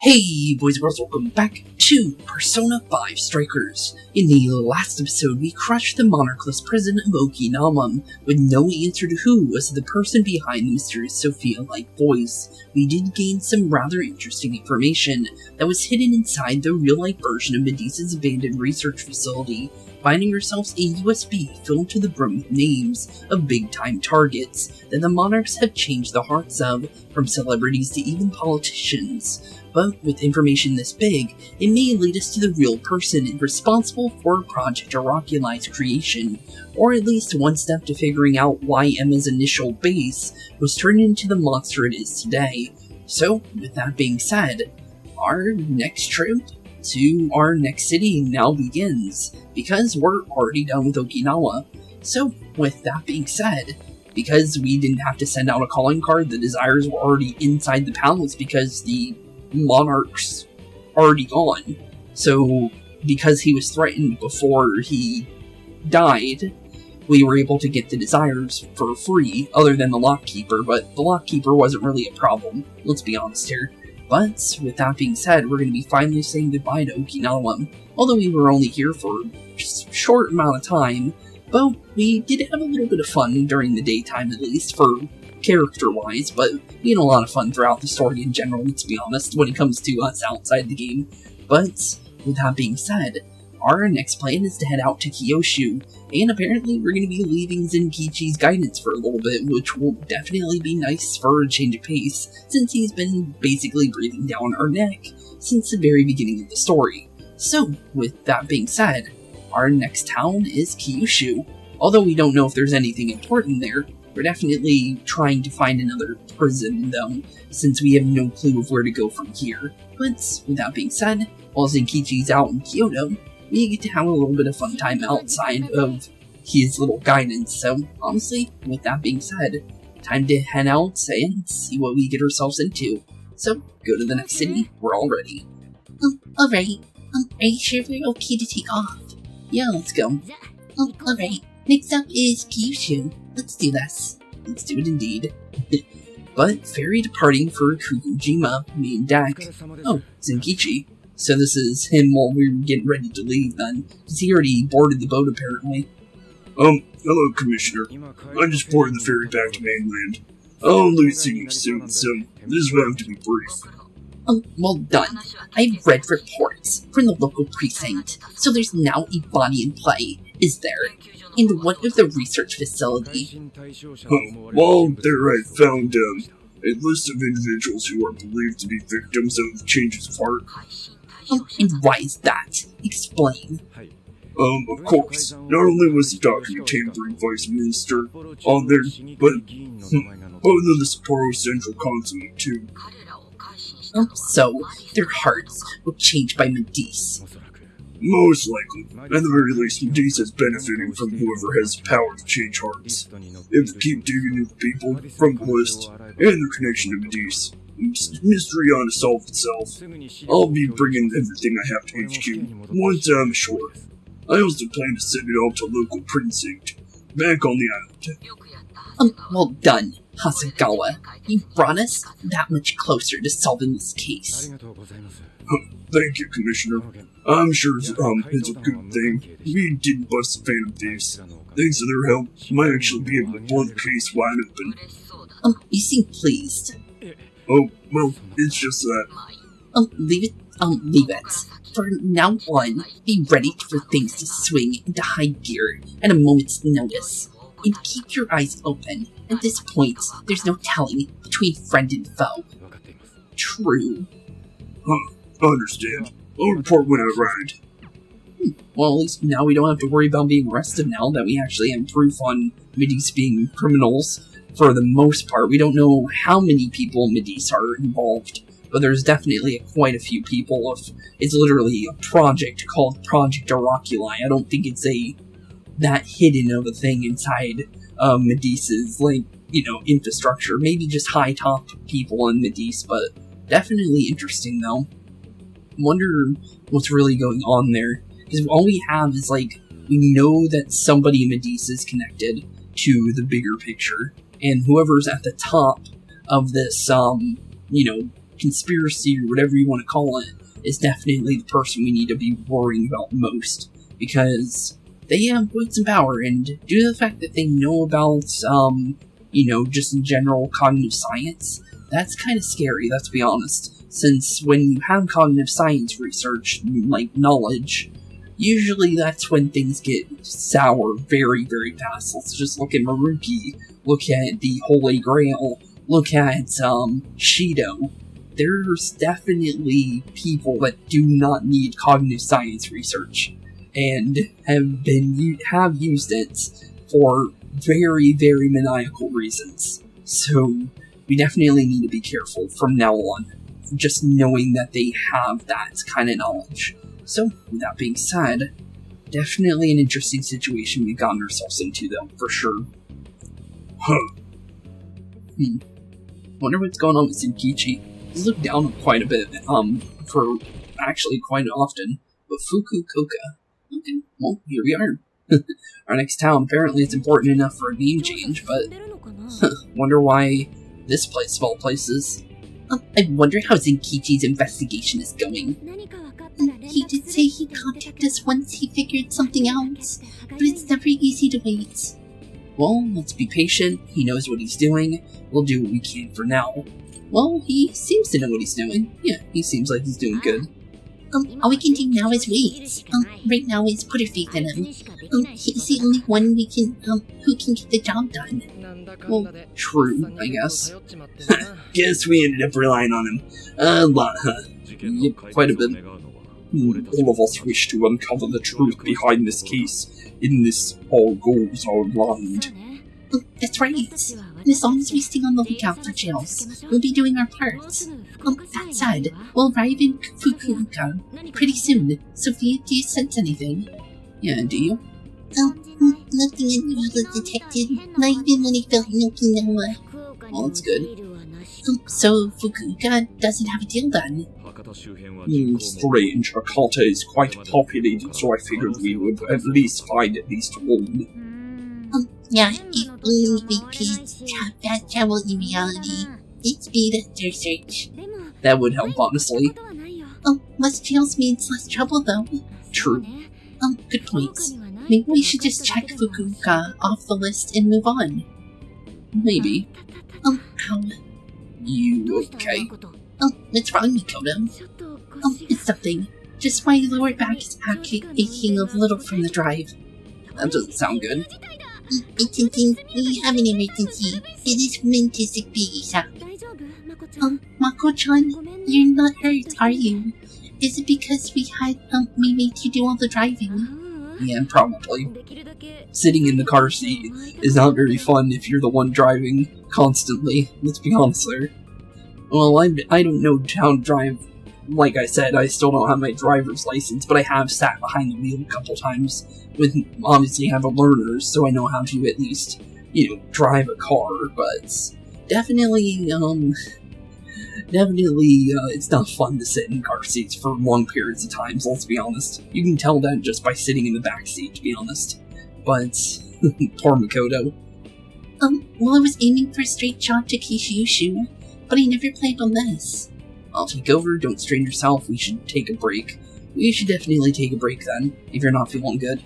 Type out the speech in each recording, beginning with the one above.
Hey boys and girls, welcome back to Persona 5 Strikers. In the last episode, we crushed the monarchless prison of Okinawa. With no answer to who was the person behind the mysterious Sophia-like voice, we did gain some rather interesting information that was hidden inside the real-life version of Madicce's abandoned research facility, finding ourselves a USB filled to the brim with names of big-time targets that the monarchs have changed the hearts of, from celebrities to even politicians. But with information this big, it may lead us to the real person responsible for Project Oraculi's creation, or at least one step to figuring out why Emma's initial base was turned into the monster it is today. So, with that being said, our next trip to our next city now begins, because we're already done with Okinawa. So, with that being said, because we didn't have to send out a calling card, the desires were already inside the palace because the monarch's already gone. So, because he was threatened before he died, we were able to get the desires for free, other than the lockkeeper, but the lockkeeper wasn't really a problem, let's be honest here. But, with that being said, we're going to be finally saying goodbye to Okinawa. Although we were only here for just a short amount of time, but we did have a little bit of fun during the daytime at least, for character-wise, but we had a lot of fun throughout the story in general, let's be honest, when it comes to us outside the game. But, with that being said, our next plan is to head out to Kyushu, and apparently we're going to be leaving Zenkichi's guidance for a little bit, which will definitely be nice for a change of pace, since he's been basically breathing down our neck since the very beginning of the story. So, with that being said, our next town is Kyushu. Although we don't know if there's anything important there, we're definitely trying to find another prison, though, since we have no clue of where to go from here. But, with that being said, while Zenkichi's out in Kyoto, we get to have a little bit of fun time outside of his little guidance, so honestly, with that being said, time to head out and see what we get ourselves into. So, go to the next city, we're all ready. Alright. Are you sure we're okay to take off? Yeah, let's go. Alright. Next up is Kyushu. Let's do this. Let's do it indeed. But, ferry departing for Kukujima, main deck. Oh, Zenkichi. So this is him while we were getting ready to leave then, because he already boarded the boat apparently. Hello, Commissioner. I just boarded the ferry back to mainland. I'll leave you soon, so this will have to be brief. Oh, well done. I've read reports from the local precinct, so there's now a body in play, is there? And what of the research facility? Well, there I found a list of individuals who are believed to be victims of changes of heart. Oh, and why is that? Explain. Of course, not only was the document tampering vice minister on there, but both of the Sapporo Central Consulate too. Oh, so their hearts were changed by Madicce. Most likely. At the very least, Madicce is benefiting from whoever has the power to change hearts. If we keep digging into people from the list and their connection to Madicce, mystery ought to solve itself. I'll be bringing everything I have to HQ once I'm sure. I also plan to send it off to local precinct, back on the island. Well done, Hasegawa. You brought us that much closer to solving this case. Thank you, Commissioner. I'm sure it's a good thing we didn't bust the Phantom Thieves. Thanks to their help, I might actually be able to blow the case wide open. You seem pleased. Oh, well, it's just that. Leave it. For now on, be ready for things to swing into high gear at a moment's notice. And keep your eyes open. At this point, there's no telling between friend and foe. True. I understand. I'll report when I arrive. Well, at least now we don't have to worry about being arrested now that we actually have proof on Madicce being criminals. For the most part, we don't know how many people in Madicce are involved, but there's definitely quite a few people. It's literally a project called Project Oraculi. I don't think it's that hidden of a thing inside Madicce's, infrastructure. Maybe just high top people in Madicce, but definitely interesting though. Wonder what's really going on there, because all we have is we know that somebody in Madicce is connected to the bigger picture, and whoever's at the top of this conspiracy, or whatever you want to call it, is definitely the person we need to be worrying about most, because they have weight and power, and due to the fact that they know about, just in general cognitive science, that's kind of scary, let's be honest, since when you have cognitive science research, like knowledge, usually that's when things get sour very, very fast. Let's just look at Maruki, look at the Holy Grail, look at, Shido. There's definitely people that do not need cognitive science research, and have used it for very, very maniacal reasons. So, we definitely need to be careful from now on, just knowing that they have that kind of knowledge. So, with that being said, definitely an interesting situation we've gotten ourselves into, though, for sure. Wonder what's going on with Zenkichi. He's looked down quite a bit, for actually quite often, but Fukuoka. Okay, well, here we are. Our next town, apparently it's important enough for a name change, but wonder why this place of all places. I wonder how Zenkichi's investigation is going. He did say he'd contact us once he figured something out, but it's never easy to wait. Well, let's be patient. He knows what he's doing. We'll do what we can for now. Well, he seems to know what he's doing. Yeah, he seems like he's doing good. All we can do now is wait. Right now is put our faith in him. He's the only one who can get the job done. Well, true, I guess. Guess we ended up relying on him. A lot, huh? Yep, quite a bit. All of us wish to uncover the truth behind this case. In this, all goals are aligned. That's right. And as long as we stay on the lookout for jails, we'll be doing our part. That said, we'll arrive in Fukuoka pretty soon. Sophia, do you sense anything? Yeah, do you? Nothing unusual detected. Not even when I felt Okinawa. Well, that's good. So Fukuoka doesn't have a deal done. Strange. Hakata is quite populated, so I figured we would at least find at least one. Yeah, if only we could have fast travel in reality, it'd speed up their search. That would help, honestly. Less jails means less trouble, though. True. Good point. Maybe we should just check Fukuoka off the list and move on. Maybe. Ow. You okay? What's wrong, Makoto? It's nothing. Just my lower back is aching a little from the drive. That doesn't sound good. We have an emergency. It is meant to sick Bisa. Mako-chan, you're not hurt, are you? Is it because we made you do all the driving? Yeah, probably. Sitting in the car seat is not very fun if you're the one driving constantly. Let's be honest there. Well, I don't know how to drive. Like I said, I still don't have my driver's license, but I have sat behind the wheel a couple times. Obviously, I have a learner, so I know how to at least, drive a car. But definitely, it's not fun to sit in car seats for long periods of time. Let's be honest. You can tell that just by sitting in the back seat, to be honest. But poor Makoto. Well, I was aiming for a straight shot to Kyushu, but I never planned on this. I'll take over, don't strain yourself, we should take a break. We should definitely take a break then, if you're not feeling good.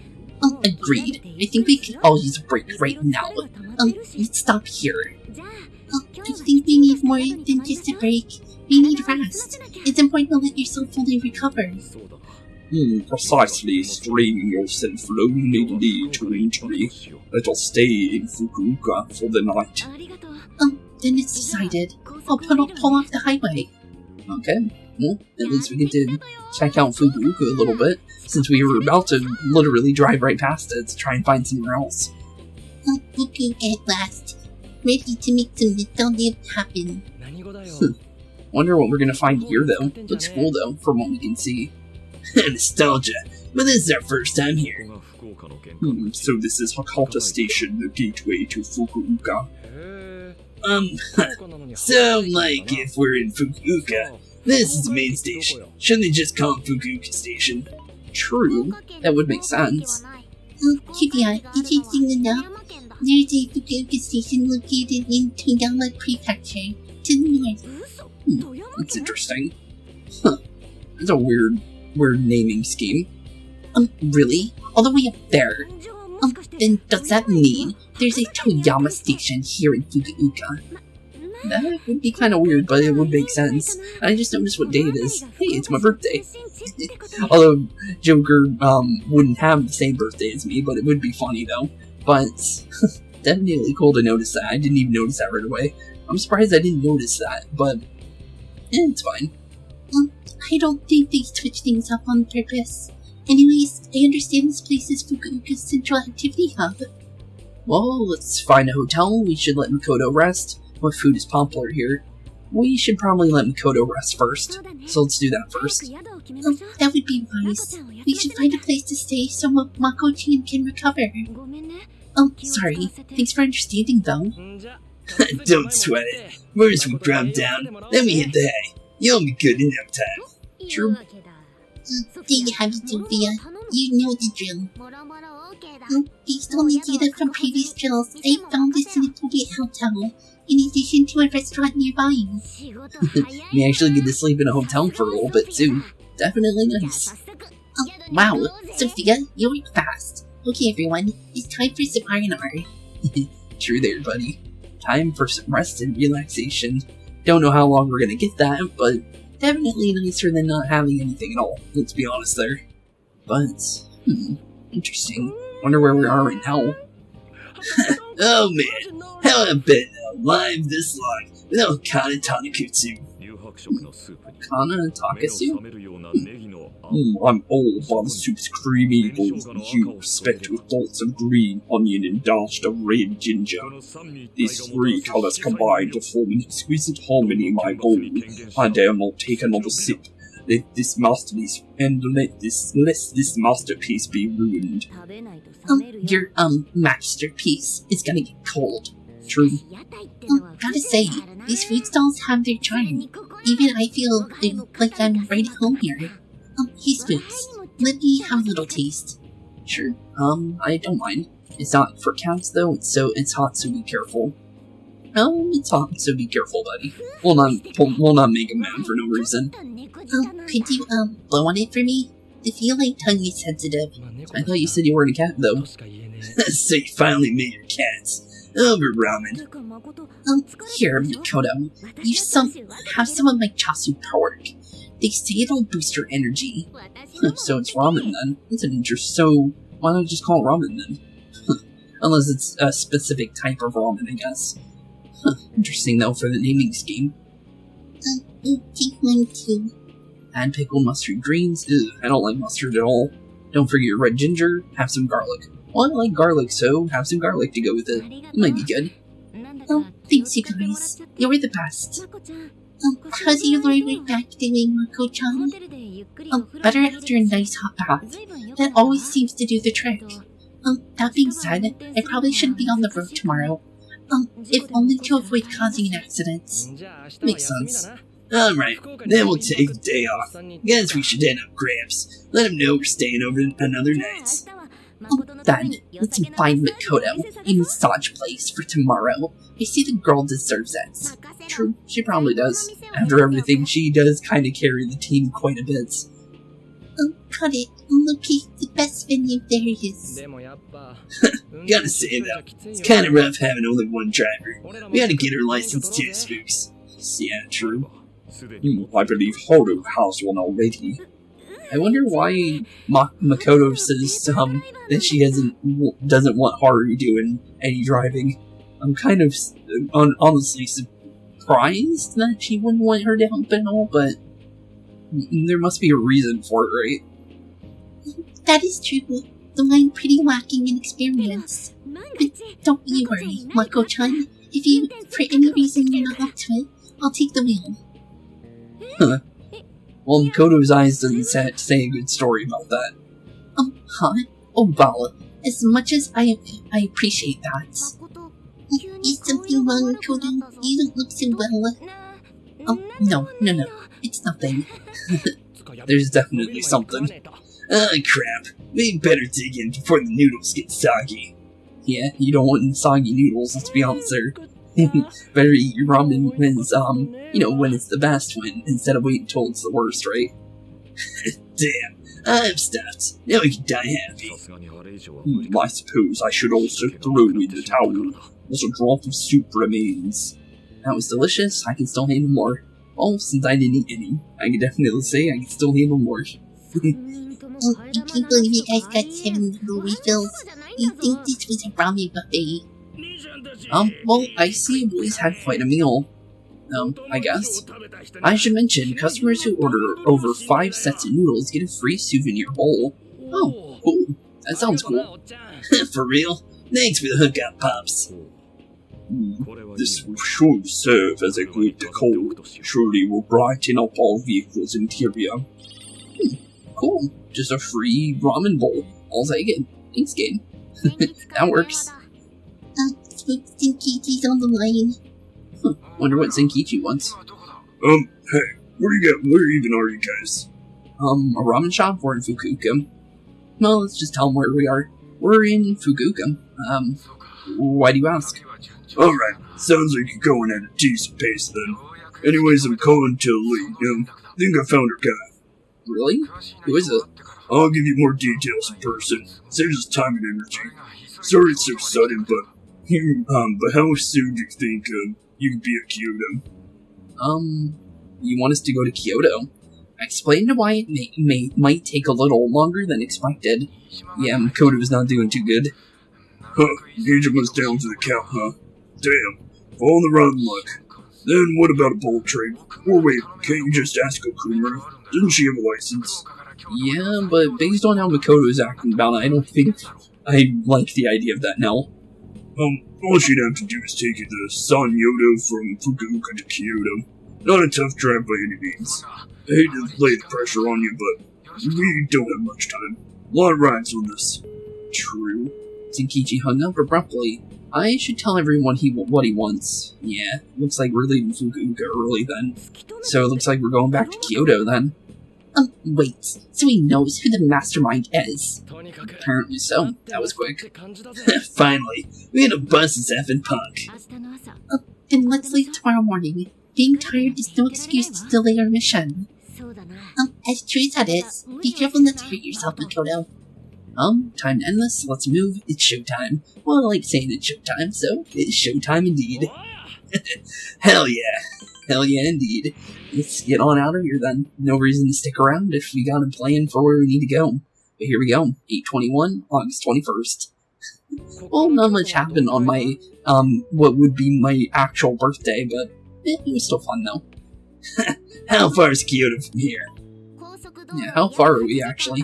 Agreed. I think we can all use a break right now. Let's stop here. I think we need more than just a break. We need rest. It's important to let yourself fully recover. Precisely, straining yourself will only lead to injury. Let us stay in Fukuoka for the night. Then it's decided. I'll pull off the highway. Okay, well, at least we get to check out Fukuoka a little bit, since we were about to literally drive right past it to try and find somewhere else. Fukuoka at last. Ready to make some nostalgia happen. Wonder what we're gonna find here, though. Looks cool, though, from what we can see. Nostalgia, but this is our first time here. So this is Hakata Station, the gateway to Fukuoka. So, if we're in Fukuoka, this is the main station. Shouldn't they just call it Fukuoka Station? True, that would make sense. Trivia, interesting enough, there's a Fukuoka Station located in Toyama Prefecture, to the north. That's interesting. Huh. That's a weird naming scheme. Really? All the way up there? Then does that mean there's a Toyama station here in Fukuoka? That would be kind of weird, but it would make sense. I just noticed what day it is. Hey, it's my birthday. Although Joker wouldn't have the same birthday as me, but it would be funny though. But definitely cool to notice that. I didn't even notice that right away. I'm surprised I didn't notice that, but it's fine. I don't think they switch things up on purpose. Anyways, I understand this place is Fukuoka's central activity hub. Well, let's find a hotel. We should let Makoto rest. What food is popular here? We should probably let Makoto rest first. So let's do that first. That would be wise. We should find a place to stay so Makoto can recover. Sorry. Thanks for understanding, though. Don't sweat it. First we drop down, then we hit the hay. You'll be good in no time. True. There you have it, Sophia. You know the drill. Based on the data from previous drills, I found this in a Koei hotel, in addition to a restaurant nearby. We actually get to sleep in a hotel for a little bit too. Definitely nice. Wow, Sophia, you work fast. Okay, everyone, it's time for some R&R. True there, buddy. Time for some rest and relaxation. Don't know how long we're gonna get that, but definitely nicer than not having anything at all. Let's be honest there. But, interesting. Wonder where we are right now. Oh man, how have I been alive this long without Kana Tanakutsu? Kana Takasu? I'm old by the soup's creamy noodles and you specked with bolts of green onion and dashed of red ginger. These three colors combine to form an exquisite harmony in my bowl. I dare not take another sip. Let this masterpiece lest this masterpiece be ruined. Your masterpiece is gonna get cold. True. Gotta say, these food stalls have their charm. Even I feel like I'm right at home here. Hey Spooks, let me have a little taste. Sure. I don't mind. It's not for cats though, it's hot, so be careful. It's hot, so be careful, buddy. We'll not make him mad for no reason. Could you, blow on it for me? I feel like tongue is sensitive. I thought you said you weren't a cat, though. So you finally made your cats. Over ramen. Here, Makoto. You have some of my chasu pork. They say it'll boost your energy. So it's ramen then. That's an interest. So why not just call it ramen then? Unless it's a specific type of ramen, I guess. Interesting though for the naming scheme. Take mine too. Add pickled mustard greens. Ugh, I don't like mustard at all. Don't forget your red ginger. Have some garlic. Well, I like garlic, so have some garlic to go with it. It might be good. Thanks you guys. You're the best. How's your Lord back doing, Mako-chan? Better after a nice hot bath. That always seems to do the trick. That being said, I probably shouldn't be on the road tomorrow. If only to avoid causing accidents. Makes sense. Alright, then we'll take the day off. Guess we should hit up Gramps. Let him know we're staying over another night. Then, let's find Makoto a massage place for tomorrow. I see the girl deserves it. True, she probably does. After everything, she does kind of carry the team quite a bit. Got it. Locate the best venue there is. Gotta say though, it's kinda rough having only one driver. We gotta get her license too, Spooks. Yeah, true. I believe Haru has one already. I wonder why Makoto says that she doesn't want Haru doing any driving. I'm kind of honestly surprised that she wouldn't want her to help and all, but there must be a reason for it, right? That is true, though I'm pretty lacking in experience. But don't you worry, Mako-chan. If you, for any reason, you're not up to it, I'll take the wheel. Huh. Well, Makoto's eyes doesn't say a good story about that. Huh? Oh, well, as much as I appreciate that. Is something wrong, Makoto? You don't look so well. No, it's nothing. There's definitely something. Crap. We better dig in before the noodles get soggy. Yeah, you don't want soggy noodles, let's be honest there. Better eat your ramen when it's, when it's the best instead of waiting until it's the worst, right? Damn, I'm stuffed. Now we can die happy. I suppose I should also throw in the towel. There's a drop of soup remains. That was delicious. I can still handle more. Well, since I didn't eat any, I can definitely say I can still handle more. I can't believe you guys got 7 little refills. You think this was a ramen buffet? Well, I see you boys had quite a meal. I guess. I should mention, customers who order over 5 sets of noodles get a free souvenir bowl. Oh, cool. That sounds cool. For real? Thanks for the hookup, Pops. This will surely serve as a good decor. Surely will brighten up all vehicles' interior. Cool. Just a free ramen bowl. I'll take it. Thanks, game. That works. Spooks Zenkichi's on the line. Wonder what Zenkichi wants. Hey, where even are you guys? A ramen shop? We're in Fukuoka. Well, let's just tell them where we are. We're in Fukuoka. Why do you ask? Alright, sounds like you're going at a decent pace then. Anyways, I'm calling to lead. Think I found her guy. Really? Who is it? I'll give you more details in person. Saves us time and energy. Sorry it's so sudden, but how soon do you think you could be at Kyoto? You want us to go to Kyoto? I explained why it might take a little longer than expected. Yeah, Makoto's not doing too good. Niijima's down to the count, huh? Damn, all the rotten luck. Then what about a bold trade? Or wait, can't you just ask Okuma? Doesn't she have a license? Yeah, but based on how Makoto's acting about it, I don't think I like the idea of that now. All she'd have to do is take you to Sanyodo from Fukuoka to Kyoto. Not a tough drive by any means. I hate to lay the pressure on you, but we don't have much time. A lot of rides on this. True. Zenkichi hung up abruptly. I should tell everyone what he wants. Yeah, looks like we're leaving Fukuoka early then. So it looks like we're going back to Kyoto then. Wait, so he knows who the mastermind is? Apparently so. That was quick. Finally, we had a bus this effing punk. Then let's leave tomorrow morning. Being tired is no excuse to delay our mission. As true as that is, be careful not to hurt yourself, Makoto. Time to end this, let's move, it's showtime. Well, I like saying it's showtime, so it's showtime indeed. Hell yeah indeed. Let's get on out of here then. No reason to stick around if we got a plan for where we need to go. But here we go, 8/21, August 21st. Well, not much happened on my, what would be my actual birthday, but it was still fun though. How far is Kyoto from here? Yeah, how far are we actually?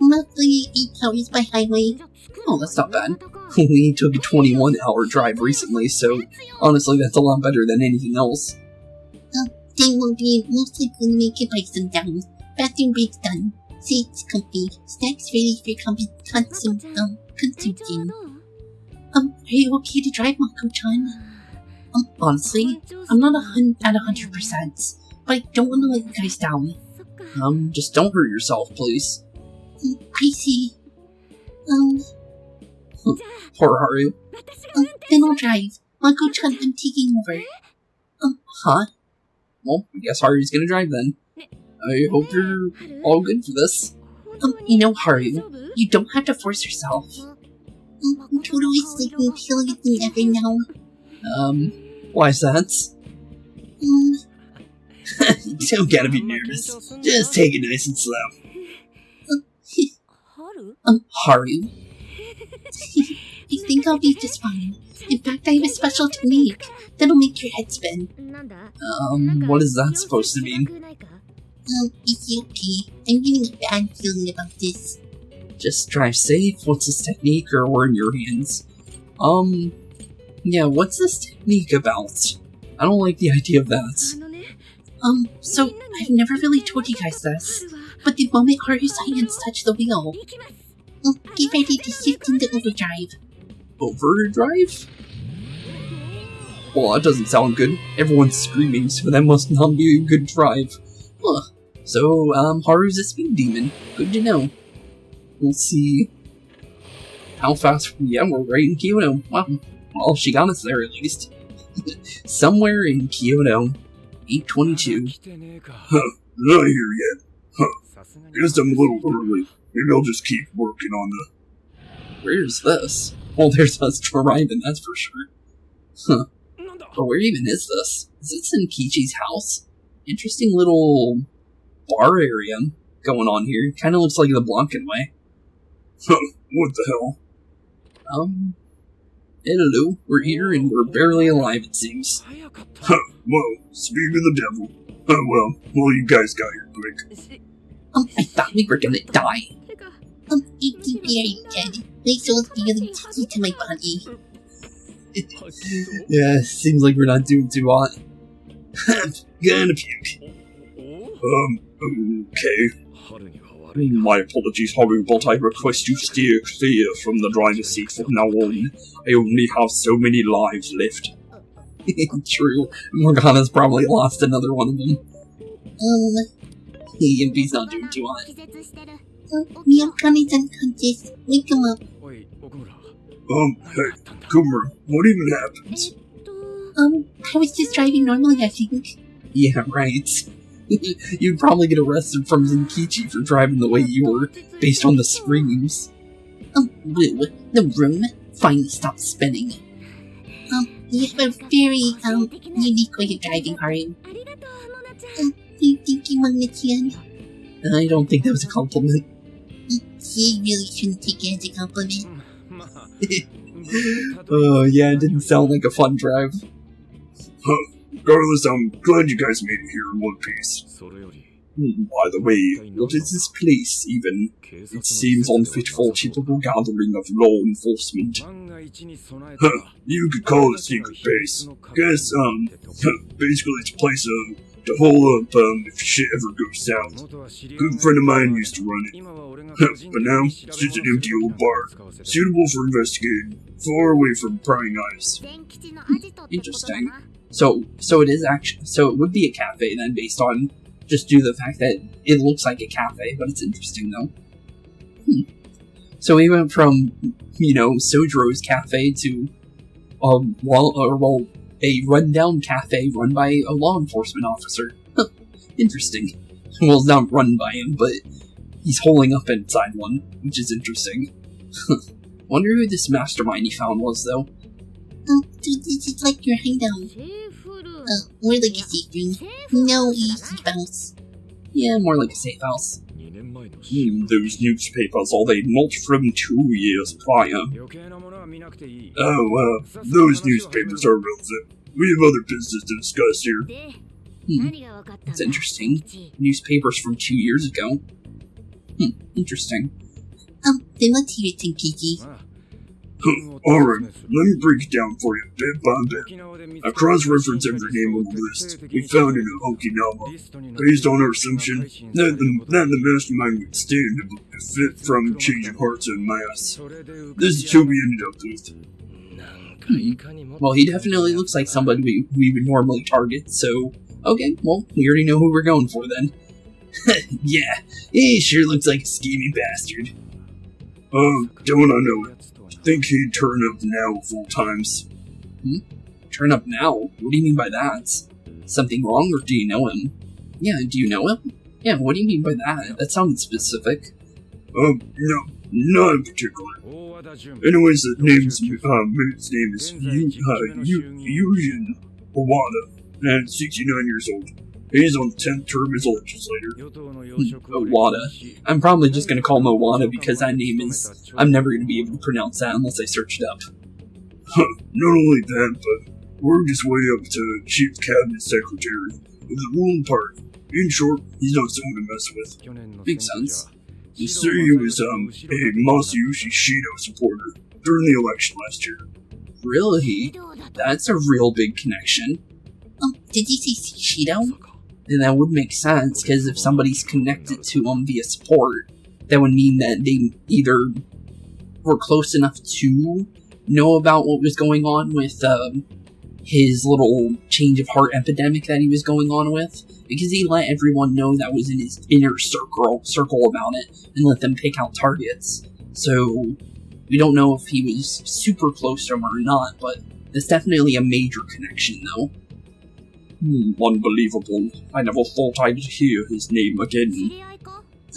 Roughly 8 hours by highway. Oh, that's not bad. We took a 21-hour drive recently, so honestly that's a lot better than anything else. Time will be most likely to make it by sundown. Bathroom break's done. Seats comfy. Snacks ready for consumption. Are you okay to drive, Mako-chan? Honestly, I'm not at 100%, but I don't want to let you guys down. Just don't hurt yourself, please. I see. Poor Haru. Then I'll drive. Mako-chan, I'm taking over. Huh? Well, I guess Haru's gonna drive then. I hope you're all good for this. Haru, you don't have to force yourself. Makoto is like me feeling it every now. Why's that? You don't gotta be nervous. Just take it nice and slow. Haru? I think I'll be just fine. In fact, I have a special technique that'll make your head spin. What is that supposed to mean? It's okay. I'm getting a bad feeling about this. Just drive safe. What's this technique, or we're in your hands? Yeah, what's this technique about? I don't like the idea of that. So, I've never really told you guys this, but the moment Haru's hands touch the wheel, get ready to shift into overdrive. Overdrive? Well, that doesn't sound good. Everyone's screaming, so that must not be a good drive. Huh. So, Haru's a speed demon. Good to know. We'll see how fast... Yeah, we're right in Kyoto. Wow. Well, she got us there at least. Somewhere in Kyoto, 822. Not here yet. Guess I'm a little early. Maybe I'll just keep working on the... Where's this? Well, there's us driving, that's for sure. Huh. But where even is this? Is it Zenkichi's house? Interesting little bar area going on here. Kinda looks like the Blanken way. What the hell? Hello, we're here and we're barely alive, it seems. Whoa, speak of the devil. Well, you guys got here quick. I thought we were gonna die. I'd be very dead. My soul's really sticky to my body. Yeah, seems like we're not doing too hot. Gonna puke. Okay. My apologies, Haru, but I request you steer clear from the driver's seat from now on. I only have so many lives left. True. Morgana's probably lost another one of them. Yimpy's not doing too hot. Miyakane's unconscious. Wake him up. Hey, Kumar, what even happened? I was just driving normally, I think. Yeah, right. You'd probably get arrested from Zenkichi for driving the way you were, based on the screams. Blue, the room finally stopped spinning. You have a very, unique way of driving, Haru. Thank you, Magna-chan. I don't think that was a compliment. You really shouldn't take it as a compliment. Oh, yeah, it didn't sound like a fun drive. Regardless, I'm glad you guys made it here in one piece. By the way, what is this place, even? It seems unfit for a typical gathering of law enforcement. You could call it a secret base. Guess, basically it's a place to hole up, if shit ever goes south. Good friend of mine used to run it. But now, it's just an empty old bar, suitable for investigating, far away from prying eyes. Interesting. So it is actually, so it would be a cafe then, based on just due to the fact that it looks like a cafe, but it's interesting though. So we went from, Sojiro's cafe to, a rundown cafe run by a law enforcement officer. Interesting. Well, it's not run by him, but he's holding up inside one, which is interesting. Wonder who this mastermind he found was, though. This is like your hideout. More like a safe room. No easy bounce. Yeah, more like a safe house. Those newspapers, are they not from 2 years prior? Those newspapers are relevant. We have other business to discuss here. That's interesting. Newspapers from 2 years ago. Interesting. Then let's hear it, Zenkichi. Alright, let me break it down for you bit by bit. I cross-referenced every name on the list we found in Okinawa, based on our assumption that the mastermind would stand to fit from changing hearts en masse. This is who we ended up with. Well, he definitely looks like somebody we would normally target, so... Okay, well, we already know who we're going for then. Yeah, he sure looks like a scheming bastard. Don't I know it? Think he'd turn up now of all times. Turn up now? What do you mean by that? Something wrong, or do you know him? Yeah, do you know him? Yeah, what do you mean by that? That sounded specific. No, not in particular. Anyways, his name is Yusuke Owada, and 69 years old. He's on the 10th term as a legislator. Owada. I'm probably just gonna call him Owada because that name is... I'm never gonna be able to pronounce that unless I search it up. Not only that, but we're just way up to Chief Cabinet Secretary of the ruling party. In short, he's not someone to mess with. Makes sense. You see, he was a Masayoshi Shido supporter during the election last year. Really? That's a real big connection. Did you say Shido? And that would make sense, because if somebody's connected to him via support, that would mean that they either were close enough to know about what was going on with his little change of heart epidemic that he was going on with, because he let everyone know that was in his inner circle about it, and let them pick out targets. So, We don't know if he was super close to him or not, but there's definitely a major connection, though. Unbelievable. I never thought I'd hear his name again.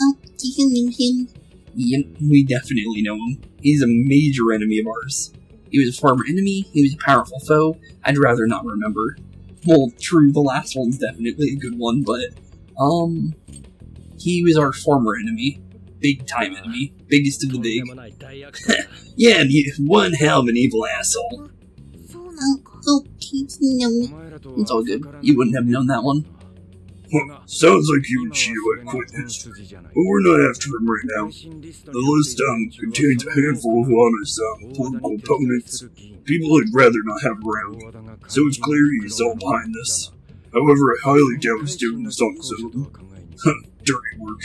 Oh, do you know him? Yep, we definitely know him. He's a major enemy of ours. He was a former enemy, he was a powerful foe, I'd rather not remember. Well, true, the last one's definitely a good one, but, he was our former enemy. Big time enemy. Biggest of the big. Yeah, one hell of an evil asshole. Okay, no. It's all good. You wouldn't have known that one. Huh, sounds like you and Shio had quit history, but we're not after him right now. The list contains a handful of honest political opponents, people I'd rather not have around, so it's clear he's all behind this. However, I highly doubt he's doing this on his own. Dirty work.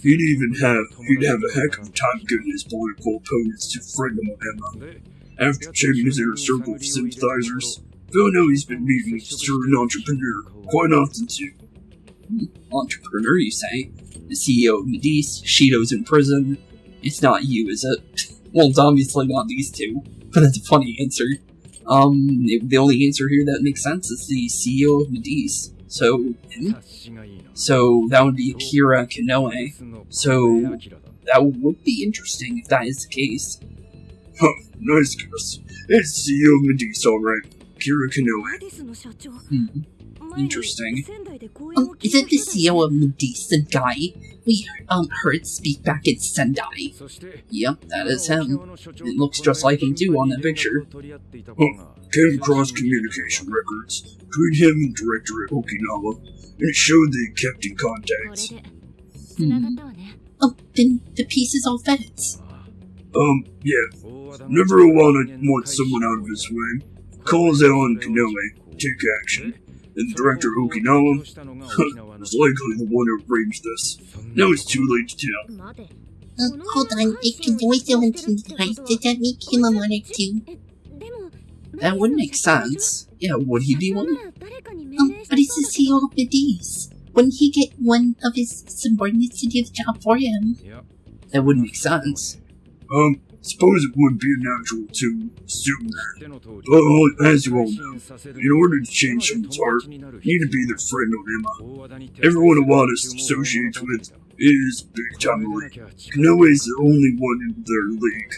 He'd have a heck of a time getting his political opponents to friend him on Emma. After checking his inner circle of sympathizers, found out he's been meeting with a certain entrepreneur quite often too. Entrepreneur, you say? The CEO of Madicce, Shido's in prison. It's not you, is it? Well, it's obviously not these two, but that's a funny answer. The only answer here that makes sense is the CEO of Madicce. So, him? So, that would be Akira Konoe. So, that would be interesting if that is the case. Huh, nice guess. It's CEO of Madicce, alright. Akira Konoe. Interesting. Isn't the CEO of Madicce the guy we heard speak back in Sendai? Yep, that is him. It looks just like him too on that picture. Huh. Came across communication records between him and director at Okinawa, and it showed they kept in contact. Oh, then the pieces all fits. Yeah. Whenever Iwana wants someone out of his way, calls out on Konoe, take action. And the director of Okinawa was likely the one who arranged this. Now it's too late to tell. Hold on, if Konoe 17 dies, does that make him a monarch too? That would make sense. Yeah, would he be one? But he's the CEO of Madicce. Wouldn't he get one of his subordinates to do the job for him? That would make sense. Suppose it would be natural to assume that. But as you all know, in order to change someone's heart, you need to be their friend on Emma. Everyone Iwata associates with is big time elite. Konoe is the only one in their league.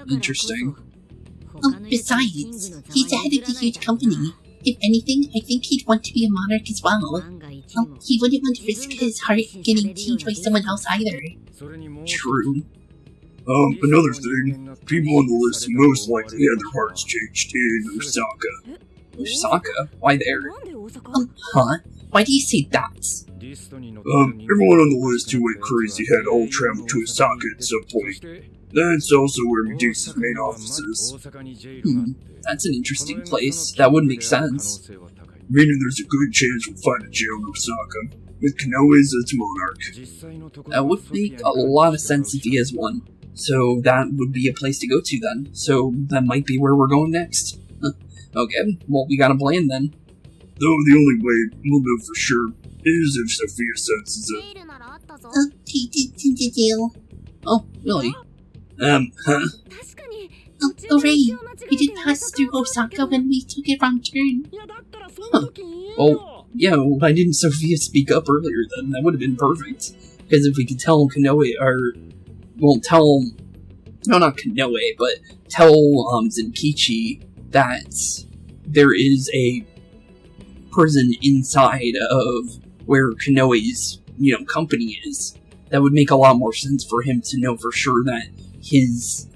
Interesting. Besides, he's the head of the huge company. If anything, I think he'd want to be a monarch as well. He wouldn't want to risk his heart getting changed by someone else either. True. Another thing, people on the list most likely had their hearts changed in Osaka. Osaka? Why there? Huh? Why do you say that? Everyone on the list who went crazy had all traveled to Osaka at some point. That's also where Madicce's main office is. That's an interesting place. That would make sense. Meaning there's a good chance we'll find a jail in Osaka, with Konoe as its monarch. That would make a lot of sense if he is one. So that would be a place to go to then. So that might be where we're going next. Okay, well we got a plan then. Though the only way we'll know for sure is if Sophia senses it. He did send a deal. Oh, really? Oh, hooray! We did pass through Osaka when we took a wrong turn. Huh. Oh, yeah, well, why didn't Sophia speak up earlier then? That would have been perfect. Because if we could tell Konoe, or... well, tell... no, not Konoe, but tell Zenkichi that there is a prison inside of where Konoe's, company is. That would make a lot more sense for him to know for sure that his,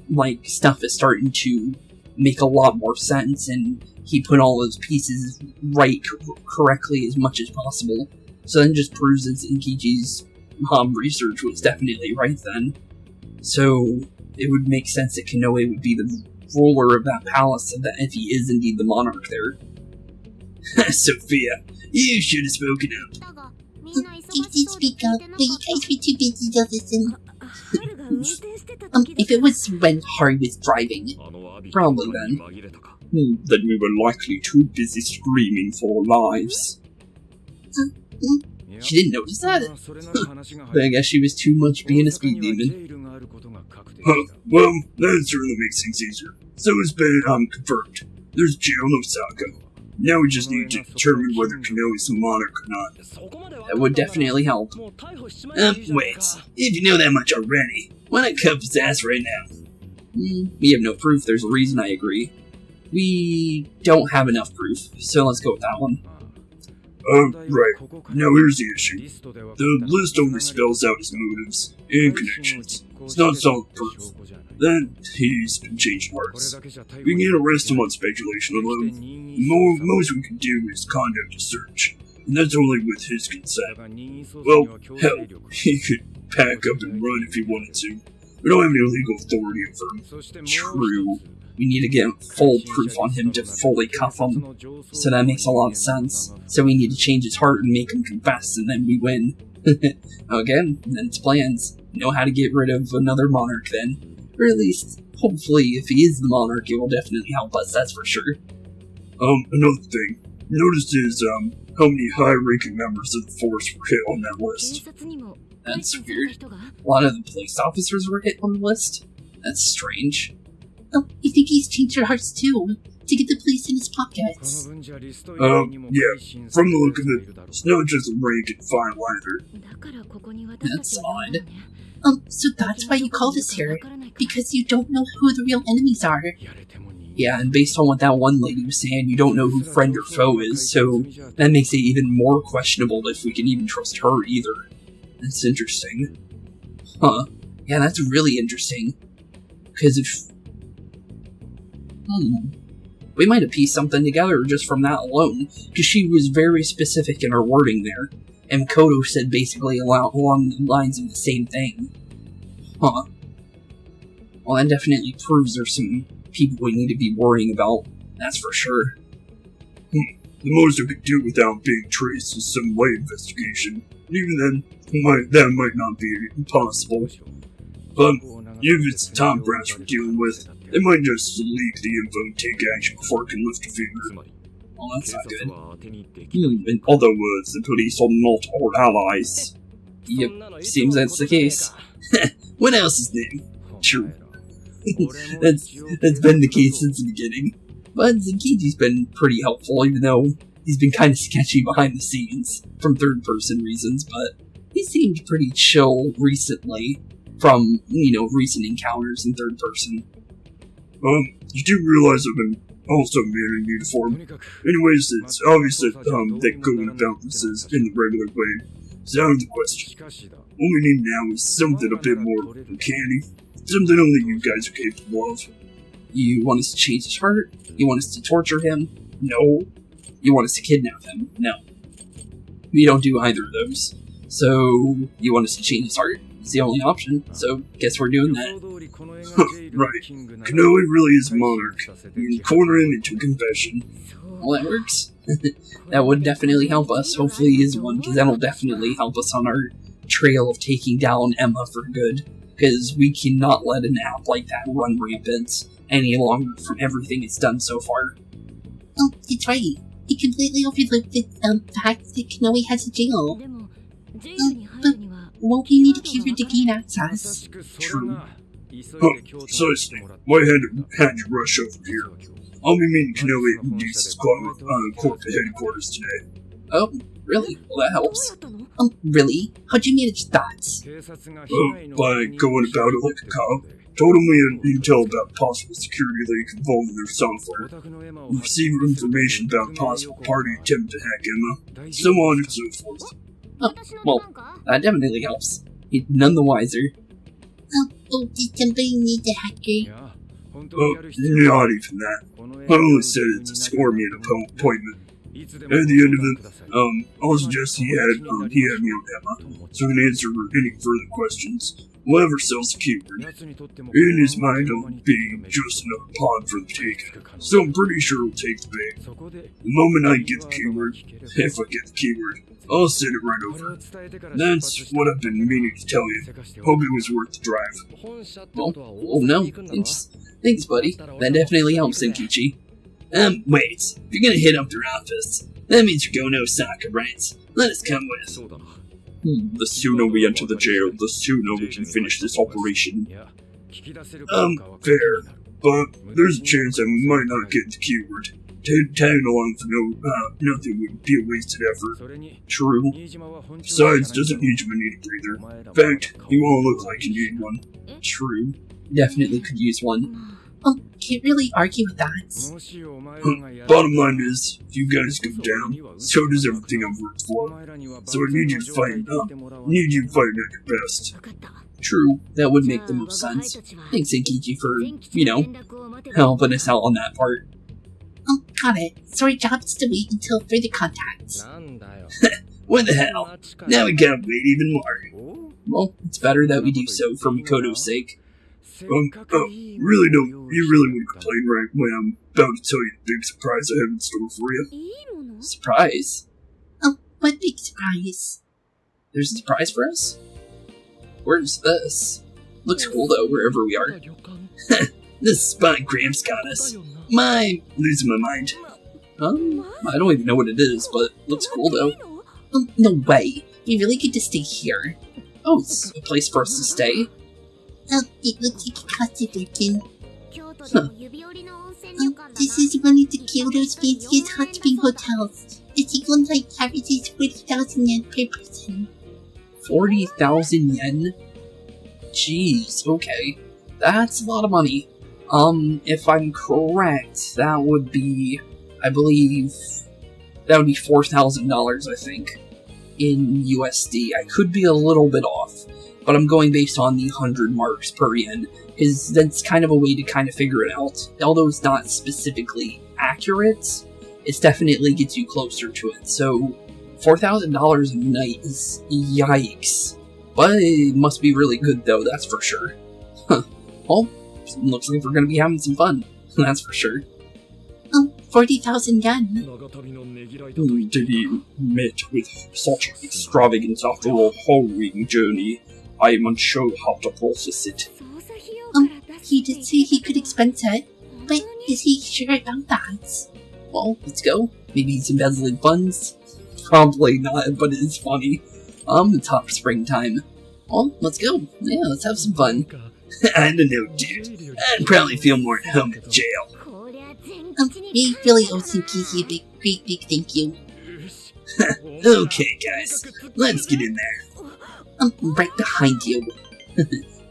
stuff is starting to make a lot more sense, and he put all those pieces right correctly as much as possible. So then just proves that Zenkichi's research was definitely right then. So it would make sense that Konoe would be the ruler of that palace, and that if he is indeed the monarch there. Sophia, you should have spoken up. He did speak up, but you guys were too busy to listen. If it was when Haru was driving, Probably then. Then we were likely too busy screaming for our lives. She didn't notice that? But I guess she was too much being a speed demon. Well, that certainly makes things easier. So it's been confirmed. There's jail in Osaka. Now we just need to determine whether Koei's the monarch or not. That would definitely help. Wait, if you know that much already, why not cuff his ass right now? We have no proof. There's a reason I agree. We don't have enough proof, so let's go with that one. Right. Now here's the issue. The list only spells out his motives and connections. It's not solid proof. Then he's been changing hearts. We can't arrest him on speculation alone. The most we can do is conduct a search, and that's only with his consent. Well, hell, he could pack up and run if he wanted to. We don't have any legal authority over him. True. We need to get full proof on him to fully cuff him. So that makes a lot of sense. So we need to change his heart and make him confess, and then we win. Again, then it's plans. Know how to get rid of another monarch then. Or at least, hopefully, if he is the monarch, it will definitely help us, that's for sure. Another thing. Notice is, how many high-ranking members of the force were hit on that list. That's weird. A lot of the police officers were hit on the list. That's strange. Oh, I think he's changed their hearts too, to get the police in his pockets. Yeah. From the look of it, it's not just a rank and file either. That's odd. So that's why you called us here, because you don't know who the real enemies are. Yeah, and based on what that one lady was saying, you don't know who friend or foe is, so that makes it even more questionable if we can even trust her either. That's interesting. Huh. Yeah, that's really interesting. Because if... We might have pieced something together just from that alone, because she was very specific in her wording there, and Makoto said basically along the lines of the same thing. Huh. Well, that definitely proves there's some people we need to be worrying about, that's for sure. The most we could do without being traced is some light investigation. Even then, that might not be impossible. But if it's the top brass we're dealing with, they might just leak the info and take action before it can lift a finger. Well, that's not good. In other words, the police are not our allies. Yep, seems that's the case. What else is new? True. that's been the case since the beginning. But Zenkichi's been pretty helpful, even though he's been kind of sketchy behind the scenes, from third-person reasons, but he seemed pretty chill recently, from, recent encounters in third person. You do realize I've been also man in uniform. Anyways, it's obvious that, going about this is in the regular way. It's out of the question. What we need now is something a bit more uncanny. Something only you guys are capable of. You want us to change his heart? You want us to torture him? No. You want us to kidnap him? No. We don't do either of those. So, you want us to change his heart? It's the only option, so guess we're doing that. Right. Koei really is a monarch. You can corner him into a confession. Well, that works. That would definitely help us. Hopefully he is one, because that'll definitely help us on our trail of taking down Emma for good. Because we cannot let an app like that run rampant any longer from everything it's done so far. Oh, that's right. He completely overlooked the fact that Koei has a jail. But won't he need a key to gain access? True. Precisely. Why had you rush over here? I'll be meeting Koei at Madicce's corporate headquarters today. Oh, really? Well, that helps. Really? How'd you manage that? By going about it like a cop. Told him we had intel about possible security leak involved in their software. We received information about a possible party attempting to hack Emma. So on and so forth. Oh, well, that definitely helps. He's none the wiser. Did somebody need the hacker? Not even that. I only said it to score me an appointment. At the end of it, I'll suggest he had me on Emma, so he can answer any further questions. Whoever sells the keyword. In his mind, I'll be just another pawn for the taking, so I'm pretty sure he'll take the bait. The moment I get the keyword, if I get the keyword, I'll send it right over. That's what I've been meaning to tell you. Hope it was worth the drive. Oh no, thanks buddy. That definitely helps, Zenkichi. Wait. If you're gonna hit up their office, that means you're going to Osaka, right? Let us come with. The sooner we enter the jail, the sooner we can finish this operation. Fair. But there's a chance I might not get the keyword. Tagging along for nothing would be a wasted effort. True. Besides, doesn't Niijima need a breather? In fact, you all look like you need one. True. Definitely could use one. Can't really argue with that. Bottom line is, if you guys go down, so does everything I've worked for. So I need you to fight at your best. True. That would make the most sense. Thanks, Zenkichi, for, helping us out on that part. Got it. Sorry, job's to wait until further contacts. What the hell? Now we gotta wait even more. Well, it's better that we do so for Makoto's sake. You really wouldn't complain, right, when I'm about to tell you the big surprise I have in store for you? Surprise? What big surprise? There's a surprise for us? Where's this? Looks cool though, wherever we are. This spot Gramps got us. Losing my mind. I don't even know what it is, but looks cool though. No way. We really get to stay here. Oh, it's a place for us to stay? It looks like a cost of fortune. Huh. This is one of the Kyoto's fanciest hot spring hotels. A single night averages 40,000 yen per person. 40,000 yen? Jeez, okay. That's a lot of money. If I'm correct, that would be, I believe, that would be $4,000, I think, in USD. I could be a little bit off, but I'm going based on the 100 marks per yen, because that's kind of a way to kind of figure it out. Although it's not specifically accurate, it definitely gets you closer to it. So, $4,000 a night is yikes. But it must be really good though, that's for sure. Huh. Well, looks like we're gonna be having some fun, that's for sure. 40,000 yen. To be met with such extravagance after a harrowing journey, I am unsure how to process it. He did say he could expense it, but is he sure about that? Well, let's go. Maybe he's embezzling funds? Probably not, but it's funny. It's hot springtime. Well, let's go. Yeah, let's have some fun. I don't know, dude. I'd probably feel more at home in jail. We really owe Zenkichi a great thank you. Okay, guys. Let's get in there. Right behind you.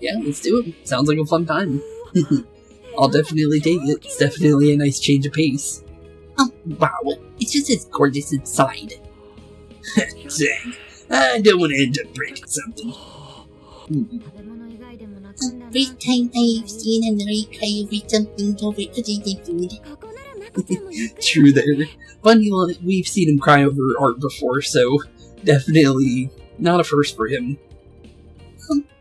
Yeah, let's do it. Sounds like a fun time. I'll definitely take it. It's definitely a nice change of pace. Wow. It's just as gorgeous inside. Dang. I don't want to end up breaking something. First time I've seen a Nori cry over something over other than food. True there. Funny, we've seen him cry over art before, so definitely not a first for him.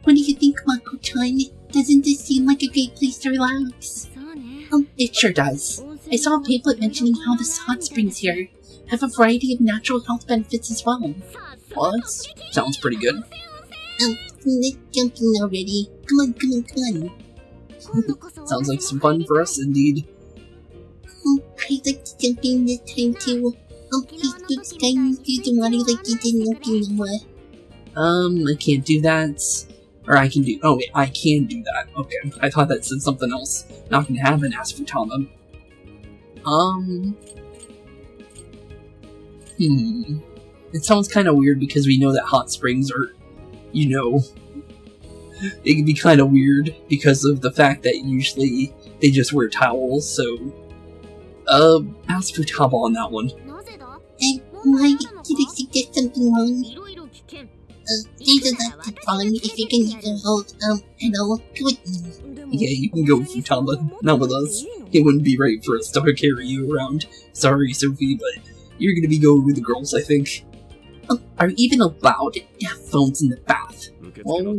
What do you think, Mako-chan? Doesn't this seem like a great place to relax? It sure does. I saw a pamphlet mentioning how the hot springs here have a variety of natural health benefits as well. Well, that sounds pretty good. Let's jump in already. Come on. Sounds like some fun for us, indeed. I'd like to jump in this time too. Please don't sky me through the water like you did in Okinawa. I can't do that. Or I can do- oh wait, I can do that. Okay, I thought that said something else. Not gonna happen, ask Futaba. It sounds kind of weird because we know that hot springs are, it can be kind of weird because of the fact that usually they just wear towels, so, ask Futaba on that one. Why did I suggest something wrong? There's a lot to follow me if you can even hold, hello, good. Yeah, you can go with Futaba, not with us. It wouldn't be right for us to carry you around. Sorry, Sophie, but you're gonna be going with the girls, I think. Are you even allowed to have phones in the bath? Well,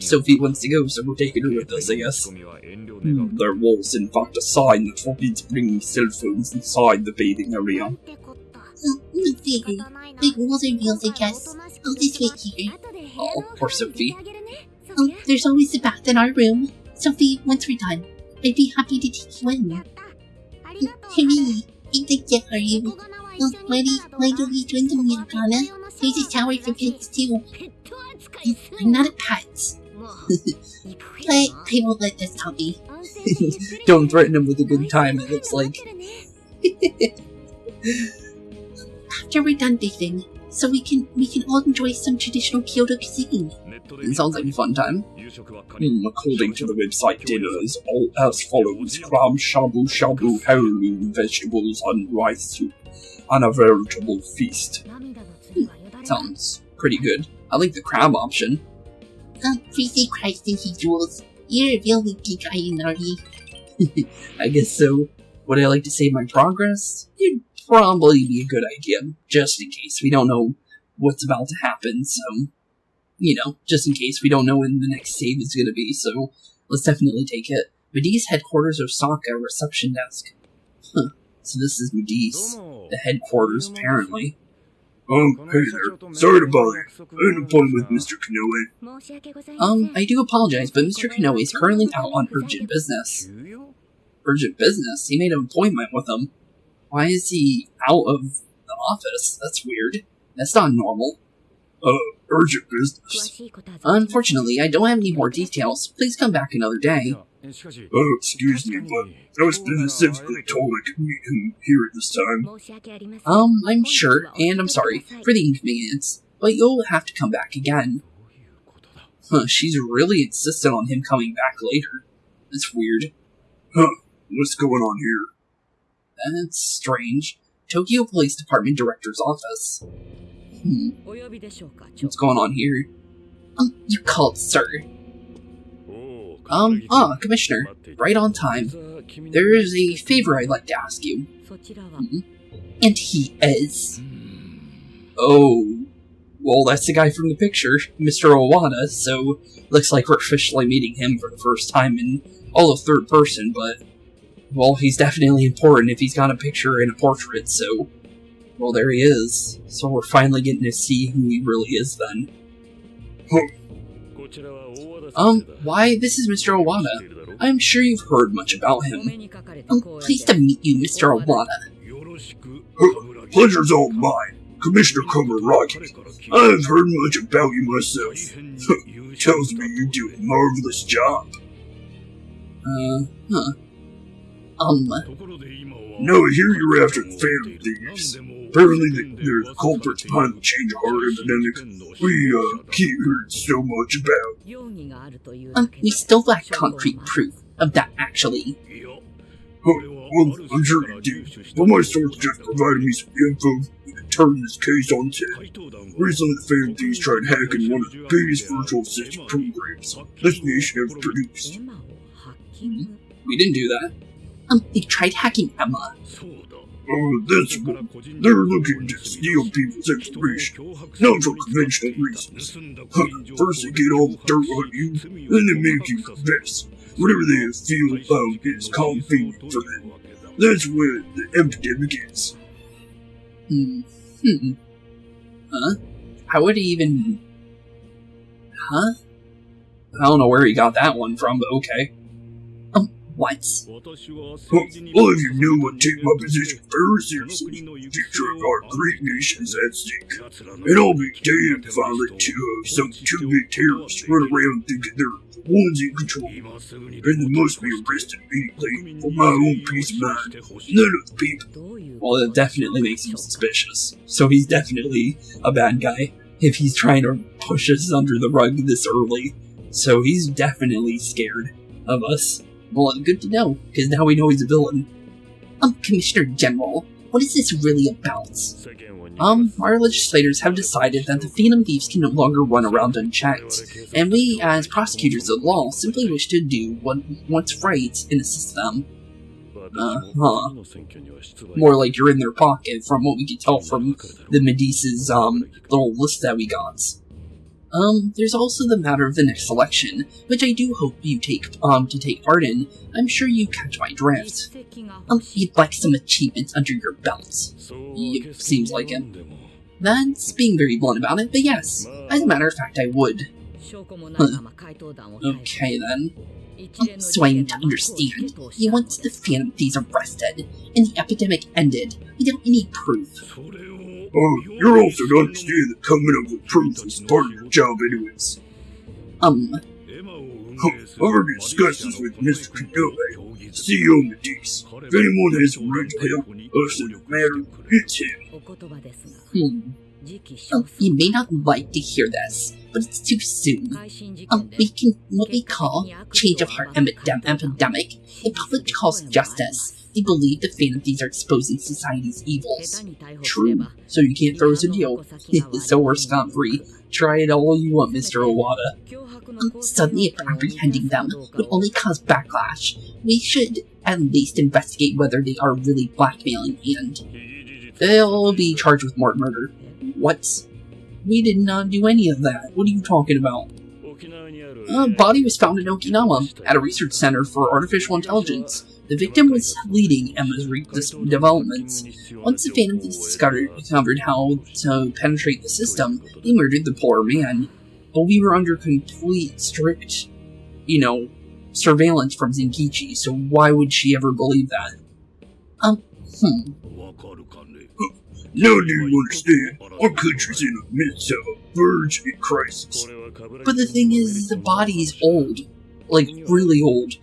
Sophie wants to go, so we're taking her with us, I guess. There was, in fact, a sign that forbids bringing cell phones inside the bathing area. No figure. Big rules are rules, I guess. I'll just wait here. Oh, poor Sophie. There's always a bath in our room. Sophie, once we're done, I'd be happy to take you in. Hurry! It's a jet, are you? Why do we join the Morgana? There's a tower for pets too. I'm not a pet. But I won't let this stop me. Don't threaten him with a good time, it looks like. After we're done bathing, so we can all enjoy some traditional Kyoto cuisine. It sounds like a fun time. According to the website, dinner is all as follows: crab, shabu shabu, haru, vegetables, and rice soup, and a veritable feast. Sounds pretty good. I like the crab option. Please say Christ and he jewels. You're a real geek guy, Nari. I guess so. Would I like to save my progress? It'd probably be a good idea, just in case. We don't know what's about to happen, so, just in case we don't know when the next save is going to be, so let's definitely take it. Madicce headquarters, Osaka, reception desk. Huh, so this is Madicce, the headquarters, apparently. Hey there. Sorry to bother you. I had an appointment with Mr. Koei. I do apologize, but Mr. Koei is currently out on urgent business. Urgent business? He made an appointment with him. Why is he out of the office? That's weird. That's not normal. Urgent business. Unfortunately, I don't have any more details. Please come back another day. Excuse me, but I was specifically told I could meet him here at this time. I'm sure, and I'm sorry for the inconvenience, but you'll have to come back again. Huh, she's really insistent on him coming back later. That's weird. What's going on here? That's strange. Tokyo Police Department Director's Office. What's going on here? You called, sir. Commissioner, right on time. There is a favor I'd like to ask you. And he is. Oh, well, that's the guy from the picture, Mr. Owada, so looks like we're officially meeting him for the first time in all of third person, but, well, he's definitely important if he's got a picture and a portrait, so, well, there he is. So we're finally getting to see who he really is then. Why, this is Mr. Owada. I'm sure you've heard much about him. Pleased to meet you, Mr. Owada. Pleasure's all mine. Commissioner Komaragi. I've heard much about you myself. Tells me you do a marvelous job. No, I hear you're after the Phantom Thieves. Apparently they're the culprits behind the change of heart epidemic we keep hearing so much about. We still lack concrete proof of that, actually. Well, I'm sure you do, but my source just provided me some info that could turn this case on its head. Recently, the Phantom Thieves tried hacking one of the biggest virtual assistant programs this nation has produced. We didn't do that. They tried hacking Emma. That's what. They're looking to steal people's information, not for conventional reasons. First they get all the dirt on you, then they make you confess. Whatever they feel is convenient for them. That's where the epidemic is. Huh? How would he even... Huh? I don't know where he got that one from, but okay. What? Well, if you knew what take my position very seriously, the future of our great nation is at stake. And I'll be damned if I let some two-bit terrorists run around thinking they're the ones in control. And they must be arrested immediately for my own peace of mind, none of the people. Well, it definitely makes him suspicious. So he's definitely a bad guy if he's trying to push us under the rug this early. So he's definitely scared of us. Well, good to know, because now we know he's a villain. Commissioner General, what is this really about? Our legislators have decided that the Phantom Thieves can no longer run around unchecked, and we, as prosecutors of law, simply wish to do what's right and assist them. More like you're in their pocket, from what we can tell from the Madicce's, little list that we got. There's also the matter of the next election, which I do hope you take part in. I'm sure you catch my drift. You'd like some achievements under your belt. Yep, seems like it. That's being very blunt about it, but yes, as a matter of fact, I would. Okay then. So I need to understand. You want the Phantom Thieves arrested, and the epidemic ended without any proof. You're also to understand that coming up with proof is part of your job anyways. I've already discussed this with Mr. Koei, CEO Madicce. If anyone has a right to help us in the matter, it's him. You may not like to hear this, but it's too soon. We can what we call change of heart epidemic. The public calls justice. They believe the Phantom Thieves are exposing society's evils. True. So you can't throw us a deal. So we're scot-free. Try it all you want, Mr. Owada. Suddenly apprehending them would only cause backlash. We should at least investigate whether they are really blackmailing and... They'll be charged with murder. What? We did not do any of that. What are you talking about? A body was found in Okinawa at a research center for artificial intelligence. The victim was leading Emma's developments. Once the Phantom Thieves discovered how to penetrate the system, they murdered the poor man. But we were under complete, strict, surveillance from Zenkichi, so why would she ever believe that? Now do you understand? Our country's in the midst of a verge in crisis. But the thing is, the body's old. Like, really old.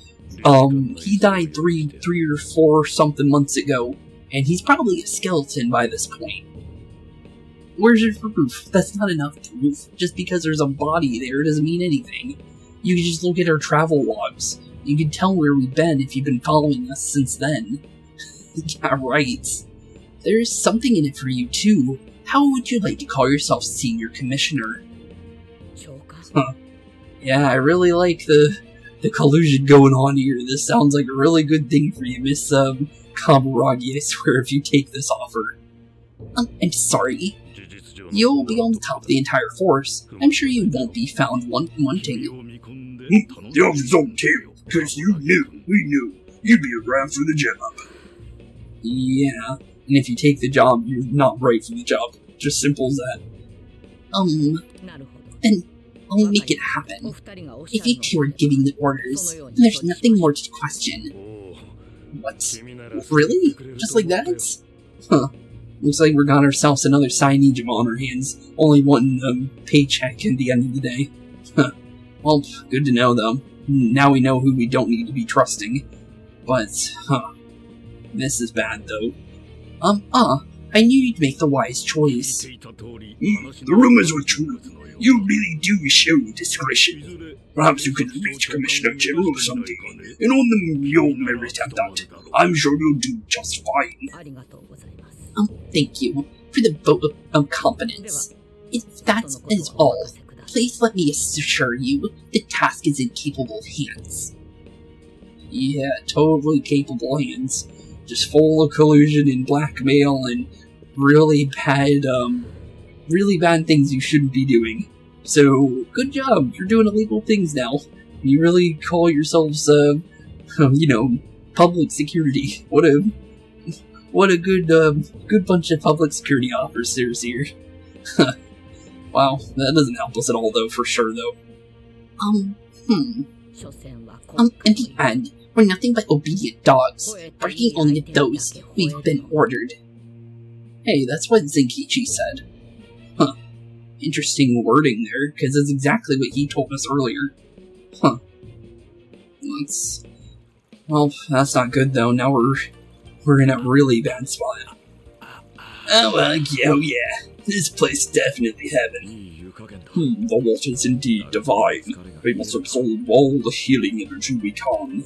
He died three or four something months ago, and he's probably a skeleton by this point. Where's your proof? That's not enough proof. Just because there's a body there doesn't mean anything. You can just look at our travel logs. You can tell where we've been if you've been following us since then. Yeah, right. There's something in it for you, too. How would you like to call yourself Senior Commissioner? Huh. Yeah, I really like the collusion going on here. This sounds like a really good thing for you, Miss Kaburagi. I swear if you take this offer. I'm sorry. You'll be on the top of the entire force. I'm sure you won't be found wanting. The offer's on the table, because we knew, you'd be around for the job. Yeah, and if you take the job, you're not right for the job. Just simple as that. Then I'll make it happen. If you two are giving the orders, then there's nothing more to question. What? Really? Just like that? Huh. Looks like we got ourselves another Niijima on our hands, only wanting a paycheck at the end of the day. Huh. Well, good to know though. Now we know who we don't need to be trusting. But, this is bad though. I knew you'd make the wise choice. The rumors were true. You really do show discretion. Perhaps you could reach Commissioner General someday, and on your merit at that, I'm sure you'll do just fine. Thank you for the vote of confidence. If that is all, please let me assure you the task is in capable hands. Yeah, totally capable hands. Just full of collusion and blackmail and really bad things you shouldn't be doing. So, good job, you're doing illegal things now. You really call yourselves, public security. What a good bunch of public security officers here. Wow, that doesn't help us at all though, for sure though. In the end, we're nothing but obedient dogs, barking only at those we've been ordered. Hey, that's what Zenkichi said. Huh. Interesting wording there, because that's exactly what he told us earlier. Huh. That's not good though. Now we're in a really bad spot. Oh yeah. This place is definitely heaven. The water is indeed divine. We must absorb all the healing energy we can.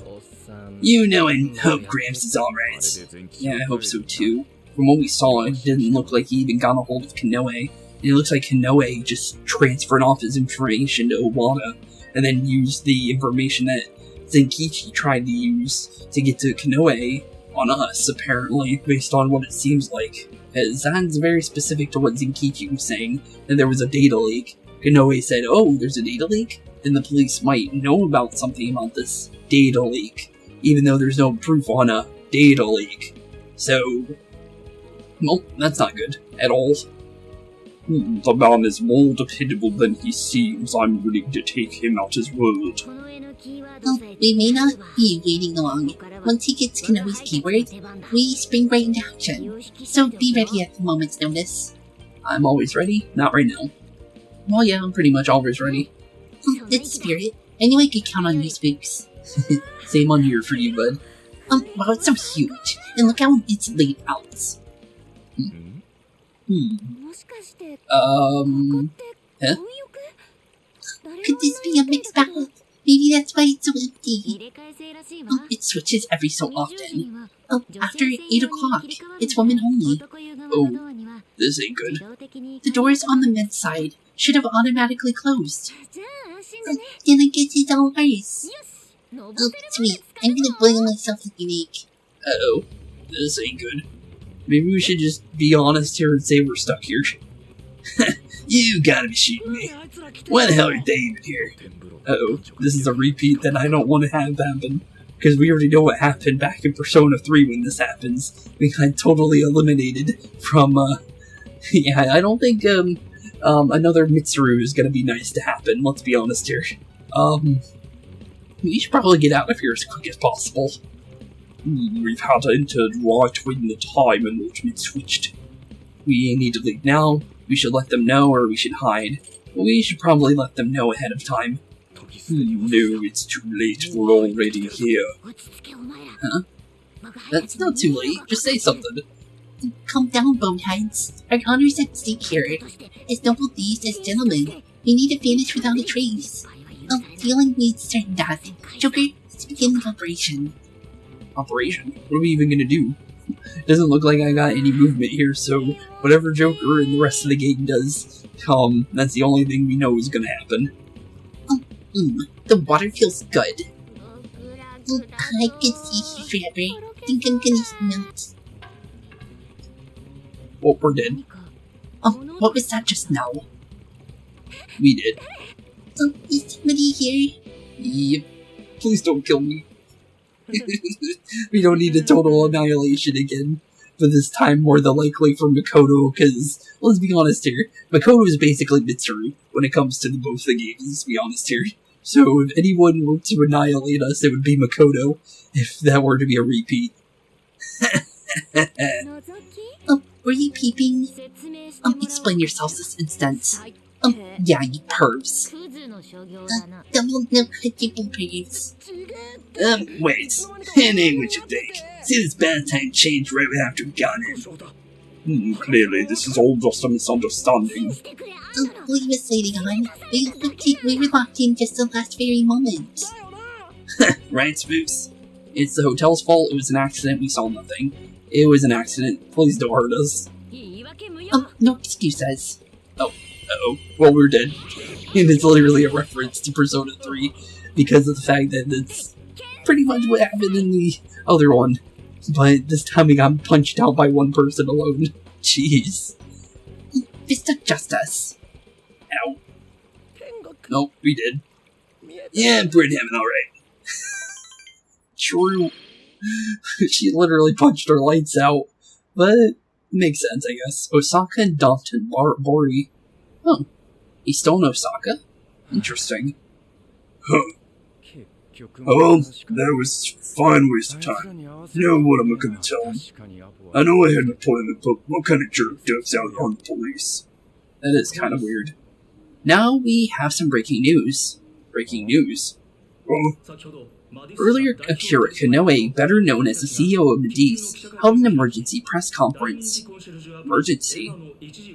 And hope Gramps is alright. Yeah, I hope so too. From what we saw, it didn't look like he even got a hold of Koei. And it looks like Koei just transferred off his information to Owada, and then used the information that Zenkichi tried to use to get to Koei on us, apparently, based on what it seems like. Because that's very specific to what Zenkichi was saying, that there was a data leak. Koei said, oh, there's a data leak? Then the police might know about something about this data leak, even though there's no proof on a data leak. So, well, that's not good at all. The man is more dependable than he seems. I'm willing to take him at his word. Well, we may not be waiting long. Once he gets Kenobi's keyword, we spring right into action. So be ready at the moment's notice. I'm always ready. Not right now. Well, yeah, I'm pretty much always ready. That's the spirit. I knew I could count on you, Spooks. Same on here for you, bud. Wow, it's so huge. And look how it's laid out. Huh? Could this be a mixed bag? Maybe that's why it's so empty. It switches every so often. After 8 o'clock, it's women only. Oh, this ain't good. The doors on the men's side should have automatically closed. Then I guess it's all hers. Oh, sweet. I'm gonna boil myself like an egg. Uh-oh. This ain't good. Maybe we should just be honest here and say we're stuck here. You gotta be shooting me. Why the hell are they even here? Uh-oh. This is a repeat that I don't want to have happen. Because we already know what happened back in Persona 3 when this happens. We got totally eliminated from, yeah, I don't think, another Mitsuru is gonna be nice to happen, let's be honest here. We should probably get out of here as quick as possible. We've had to enter right when the time allotment switched. We need to leave now. We should let them know, or we should hide. We should probably let them know ahead of time. No, it's too late. We're already here. Huh? That's not too late. Just say something. Calm down, boneheads. Our honor's at stake here. As noble thieves, as gentlemen, we need to vanish without a trace. Feeling needs certain that. Joker, let's begin the operation. Operation? What are we even gonna do? Doesn't look like I got any movement here, so whatever Joker and the rest of the game does, that's the only thing we know is gonna happen. The water feels good. I can see forever. Think I'm gonna melt. Oh, we're dead. What was that just now? We did. Is somebody here? Yep. Please don't kill me. We don't need a total annihilation again. But this time more than likely for Makoto, because, let's be honest here, Makoto is basically Mitsuru when it comes to both the games, let's be honest here. So if anyone were to annihilate us, it would be Makoto, if that were to be a repeat. Were you peeping? Explain yourselves this instant. Yeah, you pervs. Double no critical pervs. Wait. It ain't what you think. See, this bad time changed right after we got in. Clearly, this is all just a misunderstanding. Leave us, Lady Han. We were locked in just the last very moment. Right, Spooks? It's the hotel's fault. It was an accident. We saw nothing. It was an accident. Please don't hurt us. No excuses. Uh-oh. Well, we're dead. And it's literally a reference to Persona 3 because of the fact that it's pretty much what happened in the other one. But this time we got punched out by one person alone. Jeez. Fist of justice. Ow. Nope, we did. Yeah, we're in heaven, alright. True. She literally punched her lights out. But it makes sense, I guess. Osaka and Dalton Bori. Oh. He stole an Osaka? Interesting. Huh. Oh, that was a fine waste of time. You know what I'm gonna tell him? I know I had an appointment, but what kind of jerk ducks out on the police? That is kind of weird. Now we have some breaking news. Breaking news. Oh, Earlier, Akira Konoe, better known as the CEO of Madicce, held an emergency press conference. Emergency?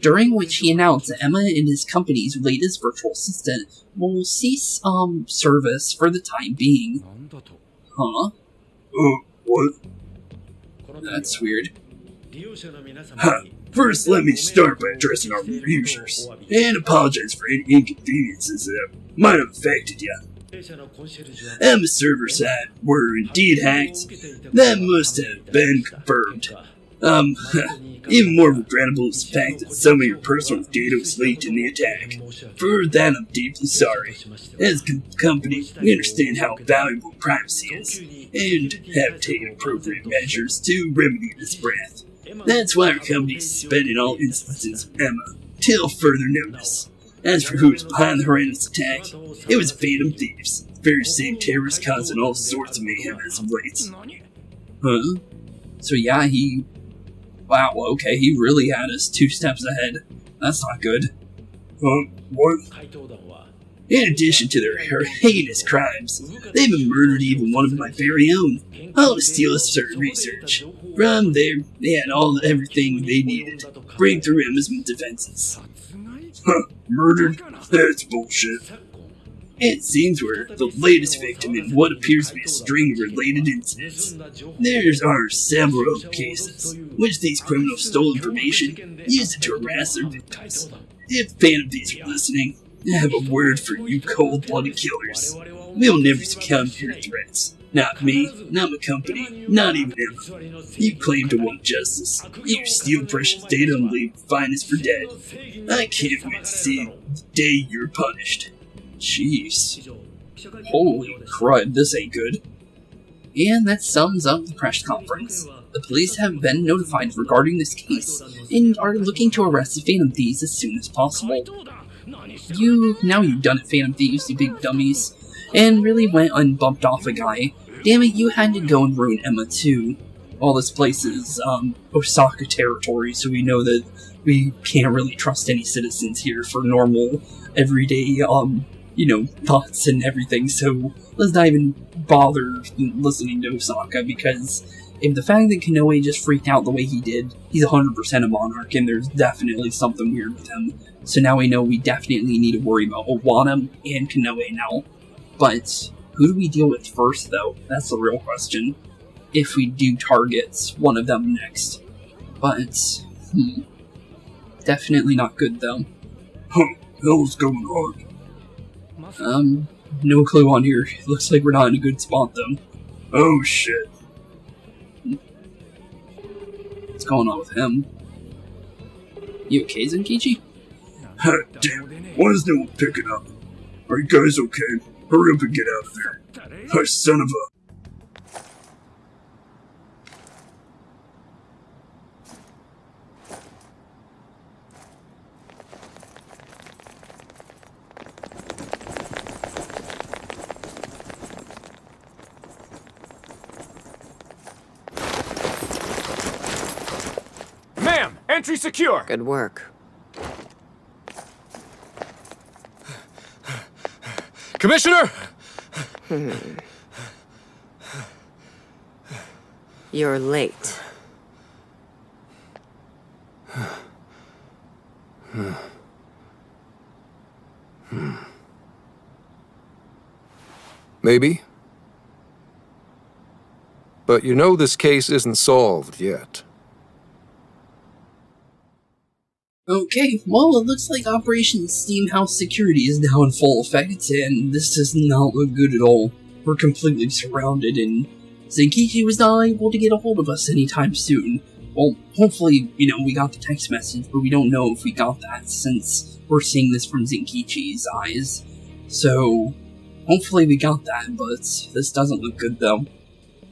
During which he announced that Emma and his company's latest virtual assistant will cease, service for the time being. Huh? what? That's weird. Huh. First, let me start by addressing our users, and apologize for any inconveniences that might have affected you. Emma's server side were indeed hacked. That must have been confirmed. Even more regrettable is the fact that some of your personal data was leaked in the attack. For that, I'm deeply sorry. As a company, we understand how valuable privacy is, and have taken appropriate measures to remedy this breach. That's why our company is suspending all instances of Emma till further notice. As for who was behind the horrendous attack, it was Phantom Thieves, the very same terrorists causing all sorts of mayhem as of late. Huh? So yeah, wow, okay, he really had us 2 steps ahead. That's not good. What? In addition to their heinous crimes, they've murdered even one of my very own, all to steal certain research. From there, they had everything they needed to break through Emma's defenses. Murdered? That's bullshit. It seems we're the latest victim in what appears to be a string of related incidents. There are several cases, which these criminals stole information, used it to harass their victims. If Phantom Thieves are listening, I have a word for you cold-blooded killers. We'll never succumb to your threats. Not me, not my company, not even Emma. You claim to want justice. You steal precious data and leave finest for dead. I can't wait to see the day you're punished. Jeez. Holy crud, this ain't good. And that sums up the press conference. The police have been notified regarding this case, and are looking to arrest the Phantom Thieves as soon as possible. Now you've done it, Phantom Thieves, you big dummies. And really went and bumped off a guy. Damn it, you had to go and ruin Emma too. All this place is, Osaka territory, so we know that we can't really trust any citizens here for normal, everyday, thoughts and everything, so let's not even bother listening to Osaka, because if the fact that Koei just freaked out the way he did, he's 100% a monarch, and there's definitely something weird with him. So now we know we definitely need to worry about Owana and Koei now. But who do we deal with first, though? That's the real question. If we do target one of them next. But, definitely not good, though. Hell's going on? No clue on here. Looks like we're not in a good spot, though. Oh, shit. What's going on with him? You okay, Zenkichi? Damn, why is no one picking up? Are you guys okay? Hurry up and get out of there. Son of a... Ma'am, entry secure. Good work. Commissioner! You're late. Maybe. But you know this case isn't solved yet. Okay, well, it looks like Operation Steamhouse Security is now in full effect, and this does not look good at all. We're completely surrounded, and Zenkichi was not able to get a hold of us anytime soon. Well, hopefully, we got the text message, but we don't know if we got that, since we're seeing this from Zenkichi's eyes. So, hopefully we got that, but this doesn't look good, though.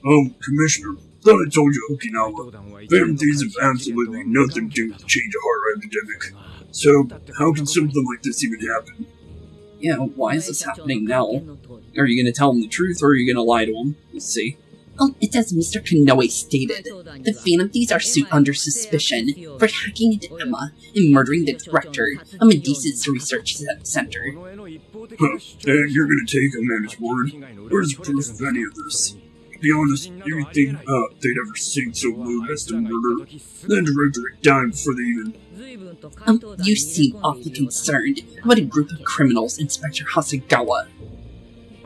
Commissioner, thought I told you Okinawa. Phantom Thieves have absolutely nothing to do with the change of heart epidemic. So, how can something like this even happen? Yeah, why is this happening now? Are you gonna tell him the truth, or are you gonna lie to him? Let's see. It's as Mr. Koei stated. The Phantom Thieves are under suspicion for hacking into Emma and murdering the director of Madicce's research center. And you're gonna take him at his word? Where's the proof of any of this? To be honest, you think they'd ever sink so low as to murder, then director a dime before they even... You seem awfully concerned about a group of criminals, Inspector Hasegawa.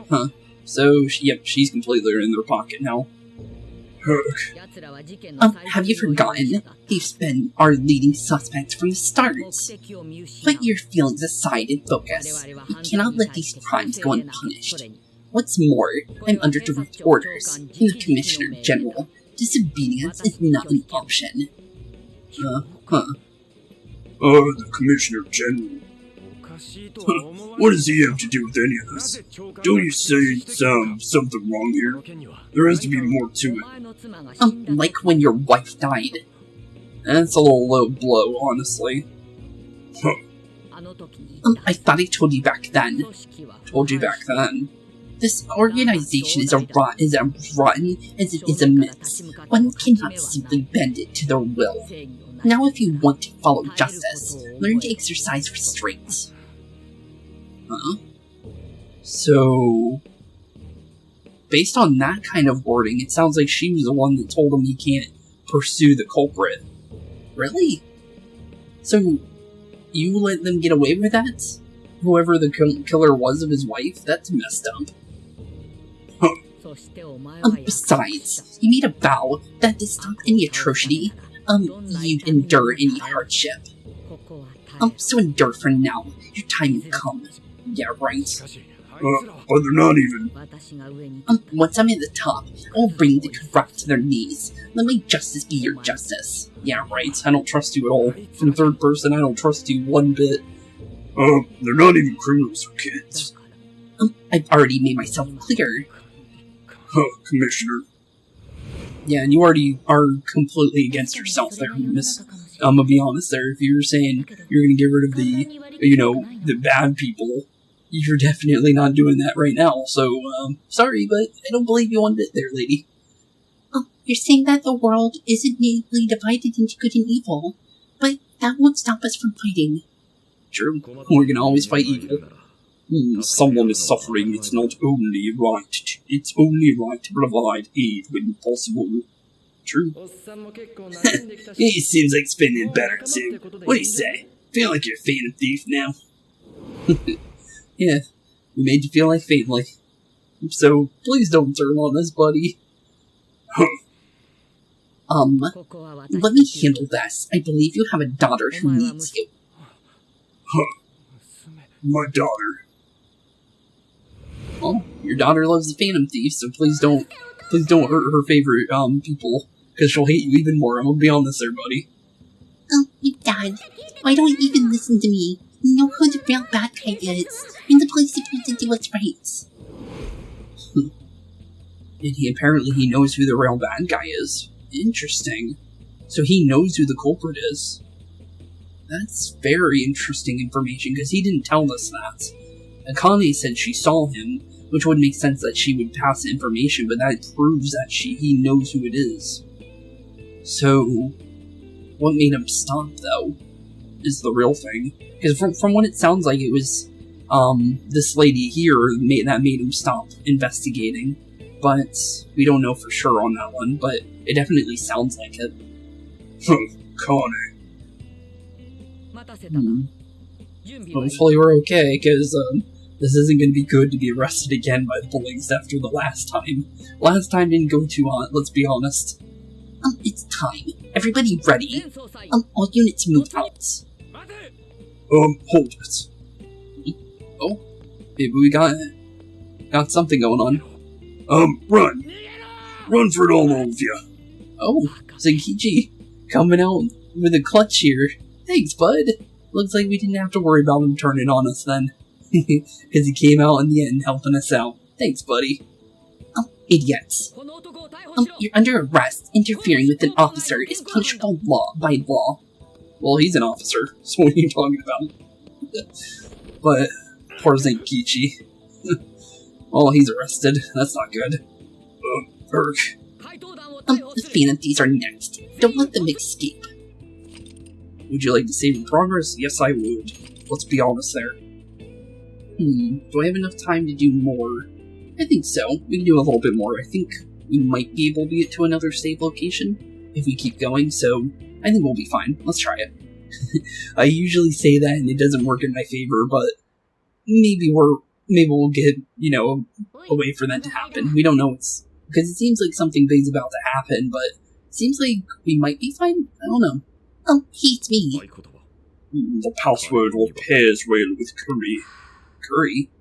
Huh. So, yep, she's completely in their pocket now. Have you forgotten? They've been our leading suspects from the start. Put your feelings aside and focus. We cannot let these crimes go unpunished. What's more, I'm under direct orders from the Commissioner General. Disobedience is not an option. The Commissioner General. What does he have to do with any of this? Don't you say something wrong here? There has to be more to it. Like when your wife died. That's a little low blow, honestly. I thought I told you back then. Told you back then. This organization is as rotten as it is immense. One cannot simply bend it to their will. Now if you want to follow justice, learn to exercise restraint. Huh? So, based on that kind of wording, it sounds like she was the one that told him he can't pursue the culprit. Really? So, you let them get away with that? Whoever the killer was of his wife? That's messed up. Besides, you made a vow that to stop any atrocity, you'd endure any hardship. So endure for now. Your time will come. Yeah, right. But they're not even. Once I'm at the top, I'll bring the corrupt to their knees. Let my justice be your justice. Yeah, right. I don't trust you at all. From third person, I don't trust you one bit. They're not even criminals or kids. I've already made myself clear. Commissioner. Yeah, and you already are completely against yourself there, miss. I'm gonna be honest there. If you're saying you're gonna get rid of the, the bad people, you're definitely not doing that right now. So, sorry, but I don't believe you one bit there, lady. You're saying that the world isn't neatly divided into good and evil, but that won't stop us from fighting. True. We're gonna always fight evil. Someone is suffering. It's only right to provide aid when possible. True. It seems like spending better too. What do you say? Feel like you're a Phantom Thief now? Yeah, we made you feel like family. So please don't turn on us, buddy. Let me handle this. I believe you have a daughter who needs you. My daughter. Well, your daughter loves the Phantom Thief, so please don't hurt her favorite people, because she'll hate you even more. I'm gonna be honest there, buddy. Oh, my God. Why don't you even listen to me? You know who the real bad guy is. You're the place to do what's right. And he knows who the real bad guy is. Interesting. So he knows who the culprit is. That's very interesting information, because he didn't tell us that. Akane said she saw him, which would make sense that she would pass the information, but that proves that he knows who it is. So, what made him stop, though, is the real thing. Because from what it sounds like, it was this lady here that made him stop investigating. But we don't know for sure on that one, but it definitely sounds like it. Kane. Hopefully we're okay, because this isn't going to be good to be arrested again by the police after the last time. Last time didn't go too hot, let's be honest. It's time. Everybody ready? All units move out. Hold it. Oh, maybe we got something going on. Run! Run for it all of you! Oh, Zenkichi, coming out with a clutch here. Thanks, bud. Looks like we didn't have to worry about him turning on us then. Because he came out in the end helping us out. Thanks, buddy. Idiots. You're under arrest. Interfering with an officer is punishable by law. Well, he's an officer, so what are you talking about? But, poor Zenkichi. Well, he's arrested. That's not good. Erk. The Phantom Thieves are next. Don't let them escape. Would you like to save in progress? Yes, I would. Let's be honest there. Do I have enough time to do more? I think so. We can do a little bit more. I think we might be able to get to another save location if we keep going, so I think we'll be fine. Let's try it. I usually say that and it doesn't work in my favor, but maybe we'll get, a way for that to happen. We don't know because it seems like something big's about to happen, but it seems like we might be fine. I don't know. Oh, he's me. The password will pair as well with curry. Curry?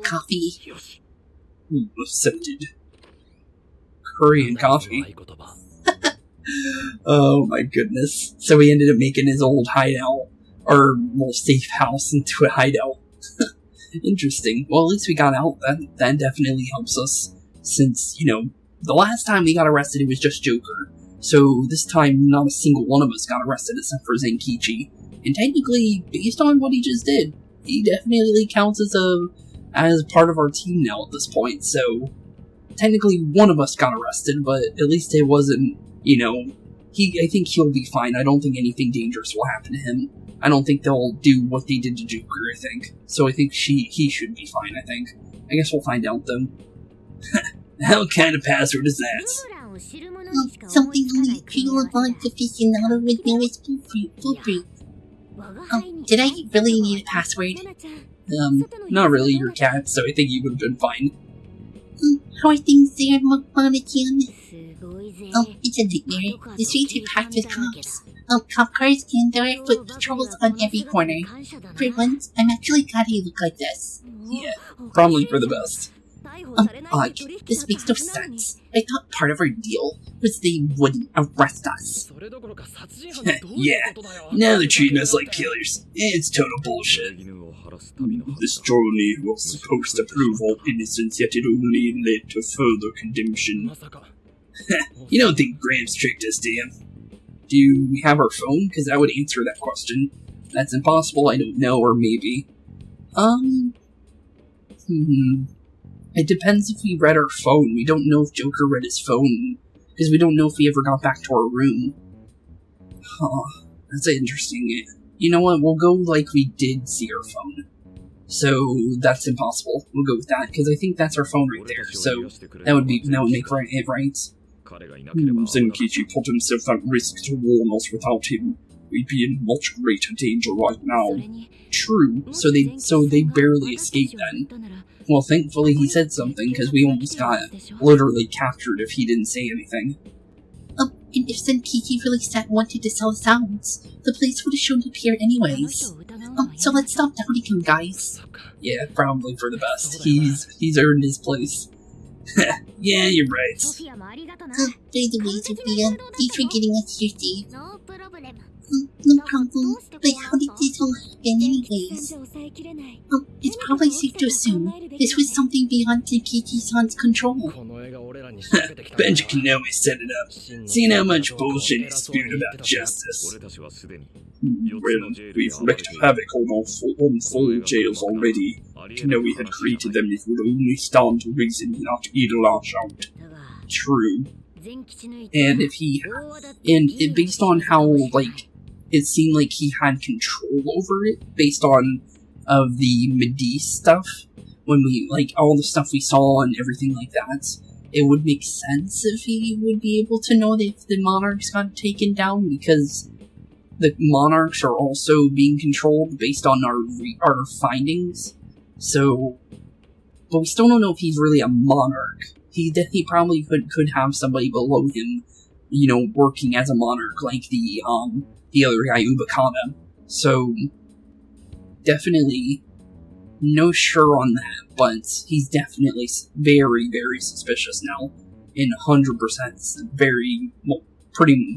Coffee. Accepted. Curry and coffee. Oh my goodness. So he ended up making his old hideout, or little safe house, into a hideout. Interesting. Well, at least we got out. That definitely helps us, since, the last time we got arrested it was just Joker. So this time not a single one of us got arrested except for Zenkichi. And technically, based on what he just did, he definitely counts as part of our team now at this point, so technically one of us got arrested, but at least it wasn't, I think he'll be fine. I don't think anything dangerous will happen to him. I don't think they'll do what they did to Joker, I think. So I think he should be fine, I think. I guess we'll find out, though. What kind of password is that? Something only criminal aficionado would know is foolproof. Did I really need a password? Not really your cat, so I think you would have been fine. How are things there, Morgana-chan? It's a nightmare. The streets are packed with cops. Cop cars, and there are foot patrols on every corner. For once, I'm actually glad you look like this. Yeah, probably for the best. Odd. This makes no sense. I thought part of our deal was they wouldn't arrest us. Yeah, now they're treating us like killers. It's total bullshit. This journey was supposed to prove all innocence, yet it only led to further condemnation. You don't think Gramps tricked us, do you? Do we have our phone? Because that would answer that question. That's impossible, I don't know, or maybe. It depends if we read our phone. We don't know if Joker read his phone, because we don't know if he ever got back to our room. Huh, that's interesting. You know what, we'll go like we did see our phone. So, that's impossible. We'll go with that, because I think that's our phone right there, so that would make it right. Zenkichi put himself at risk to warn us. Without him, we'd be in much greater danger right now. True, so they barely escaped then. Well, thankfully he said something, because we almost got literally captured if he didn't say anything. And if Zenkichi really wanted to sell sounds, the police would have shown up here anyways. So let's stop doubting him, guys. Yeah, probably for the best. He's earned his place. Yeah, you're right. By the way, Sophia, thanks for getting us here safe. No problem, but how did this all happen anyways? It's probably safe to assume this was something beyond Zenkichi-san's control. Benji Kenobi set it up, seeing how much bullshit is spewed about justice. Well, we've wreaked havoc on full jails already. Kenobi had created them if would only stand to reason not either lash out. True. And based on how, it seemed like he had control over it, based on the Madicce stuff, when we, all the stuff we saw and everything like that, it would make sense if he would be able to know that if the monarchs got taken down, because the monarchs are also being controlled based on our findings. So, but we still don't know if he's really a monarch. He probably could have somebody below him, working as a monarch, like the other guy, Ubakana. So, definitely no sure on that, but he's definitely very, very suspicious now. And 100%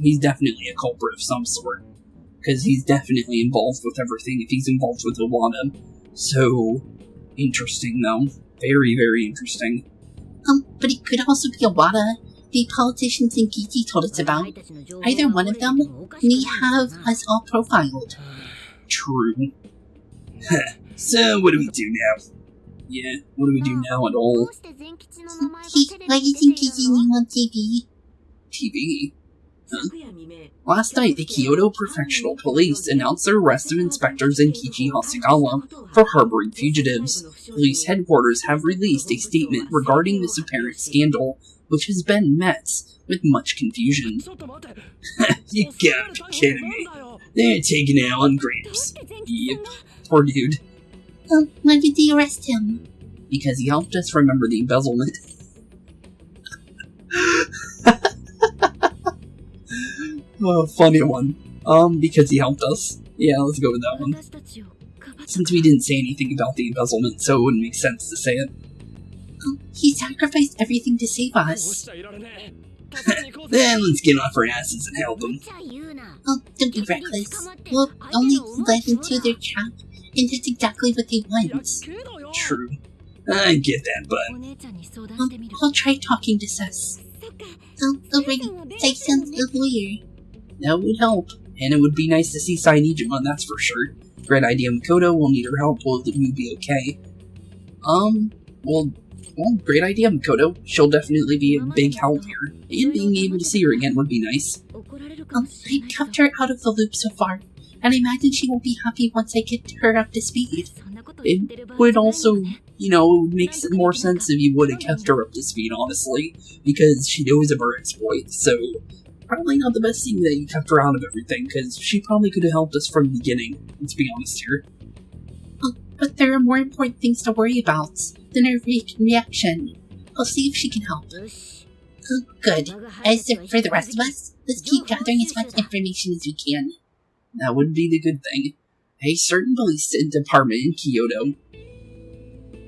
he's definitely a culprit of some sort. Because he's definitely involved with everything, if he's involved with Iwata. So, interesting though. Very, very interesting. But it could also be Iwata, the politician Zenkichi told us about. Either one of them may have us all profiled. True. So, what do we do now? Yeah, what do we do now at all? Why do you think he's new on TV? TV? Huh? Last night, the Kyoto Prefectural Police announced their arrest of Inspector Zenkichi Hasegawa for harboring fugitives. Police headquarters have released a statement regarding this apparent scandal, which has been met with much confusion. You gotta be kidding me. They're taking it out on Gramps. Yep, poor dude. Why did they arrest him? Because he helped us remember the embezzlement. Oh, funny one. Because he helped us. Yeah, let's go with that one. Since we didn't say anything about the embezzlement, so it wouldn't make sense to say it. He sacrificed everything to save us. Then let's get off our asses and help him. Don't be reckless. We'll only let into their trap, and that's exactly what they want. True. I get that, but I'll try talking to Sus. Alrighty, Sai-san's the lawyer. That would help. And it would be nice to see Niijima, that's for sure. Great idea, Makoto. We'll need her help. Will you be okay? Well, great idea, Makoto. She'll definitely be a big help here. And being able to see her again would be nice. I've kept her out of the loop so far, and I imagine she won't be happy once I get her up to speed. It would also, you know, makes more sense if you would have kept her up to speed, honestly, because she knows of her exploits, so probably not the best thing that you kept her out of everything, because she probably could have helped us from the beginning, let's be honest here. But there are more important things to worry about than her reaction. I'll see if she can help. Good. As for the rest of us, let's keep gathering as much information as we can. That would be the good thing. A certain police department in Kyoto.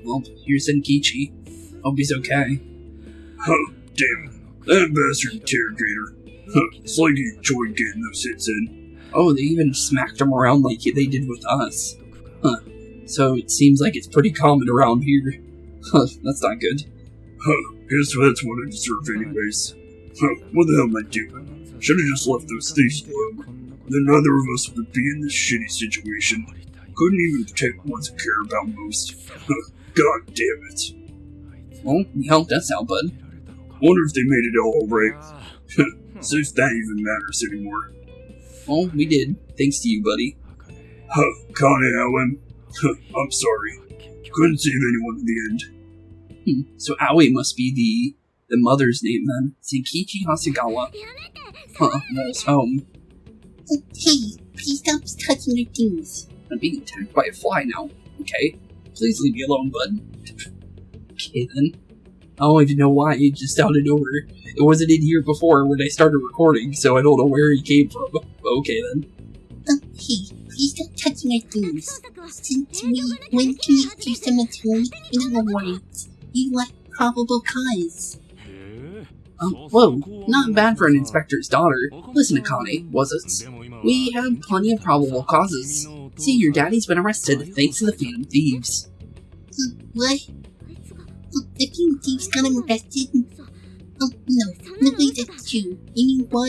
Well, here's Zenkichi. Hope he's okay. Huh, damn. That bastard interrogator. Huh, it's like he enjoyed getting those hits in. Oh, they even smacked him around like they did with us. Huh. So it seems like it's pretty common around here. Huh, that's not good. Huh, guess that's what I deserve anyways. Huh, what the hell am I doing? Should've just left those thieves alone. Then neither of us would be in this shitty situation. Couldn't even protect the ones I care about most. Huh, god damn it. Well, you helped us out, bud. Wonder if they made it all right. So if that even matters anymore. Well, we did. Thanks to you, buddy. Huh, Awaken. I'm sorry. Couldn't save anyone in the end. So Aoi must be the mother's name then. Zenkichi Hasegawa. Huh, Mole's home. Hey, please stop touching your things. I'm being attacked by a fly now. Okay. Please leave me alone, bud. Okay then. I don't even know why it just sounded over. It wasn't in here before when I started recording, so I don't know where he came from. Okay then. Hey, please stop touching your things. Since we went to your cemetery in our warrants, you left probable cause. Whoa, not bad for an inspector's daughter. Listen, Akane, was it? We have plenty of probable causes. See, your daddy's been arrested thanks to the Phantom Thieves. What? The Phantom Thieves got him arrested? No way that's true. I mean, why?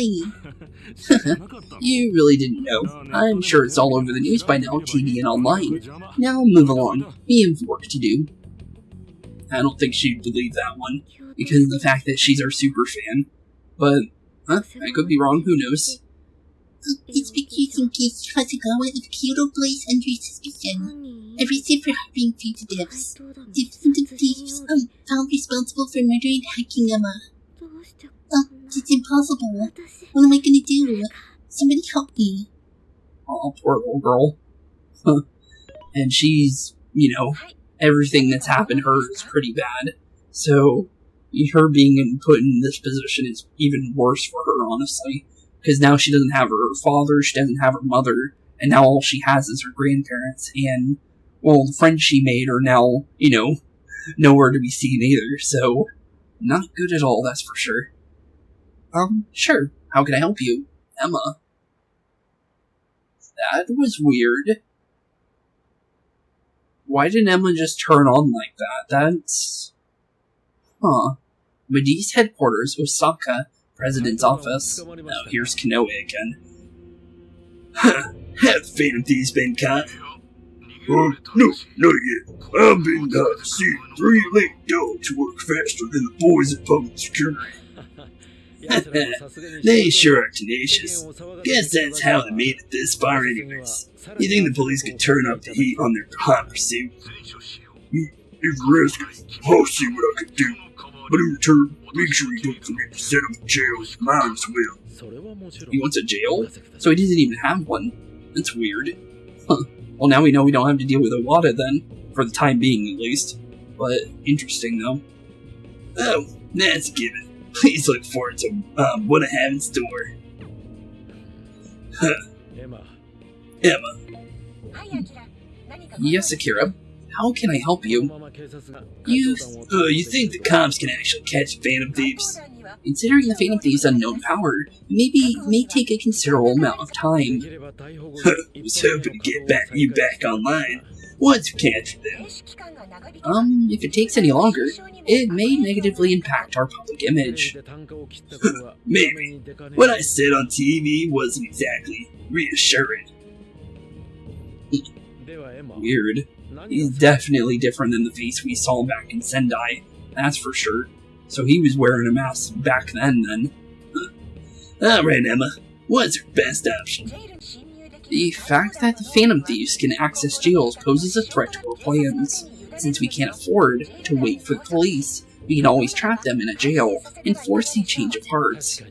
You really didn't know. I'm sure it's all over the news by now, TV and online. Now move along. We have work to do. I don't think she'd believe that one, because of the fact that she's our super fan. But, I could be wrong, who knows? Inspector Zenkichi Hasegawa of Kyoto placed under suspicion, arrested for harboring fugitives. The Phantom Thieves found responsible for murdering and hacking Emma. It's impossible. What am I gonna do? Somebody help me. Oh, poor little girl. And she's, everything that's happened to her is pretty bad. So, her being put in this position is even worse for her, honestly. Because now she doesn't have her father, she doesn't have her mother, and now all she has is her grandparents, and, well, the friends she made are now, nowhere to be seen either, so, not good at all, that's for sure. Sure, how can I help you? Emma. That was weird. Why didn't Emma just turn on like that? That's... Madicce headquarters, Osaka, President's office. Now here's Koei again. Have the Phantom Thieves been caught? No, not yet. I've been seeing 3 late dogs work faster than the boys at public security. They sure are tenacious. Guess that's how they made it this far anyways. You think the police could turn up the heat on their hot pursuit? If you're asking, I'll see what I can do. But in return, make sure you don't forget to set up a jail. Might as well. He wants a jail? So he doesn't even have one. That's weird. Well, now we know we don't have to deal with Iwata then. For the time being, at least. But, interesting, though. Oh, that's a given. Please look forward to what I have in store. Emma. Yes, Akira. How can I help you? You think the cops can actually catch Phantom Thieves? Considering the Phantom Thieves' unknown power, it may take a considerable amount of time. Was hoping to get you back online. Once we capture them, If it takes any longer, it may negatively impact our public image. maybe. What I said on TV wasn't exactly reassuring. Weird. He's definitely different than the face we saw back in Sendai, that's for sure. So he was wearing a mask back then. Alright, Emma. What's our best option? The fact that the Phantom Thieves can access jails poses a threat to our plans. Since we can't afford to wait for the police, we can always trap them in a jail and force the change of hearts.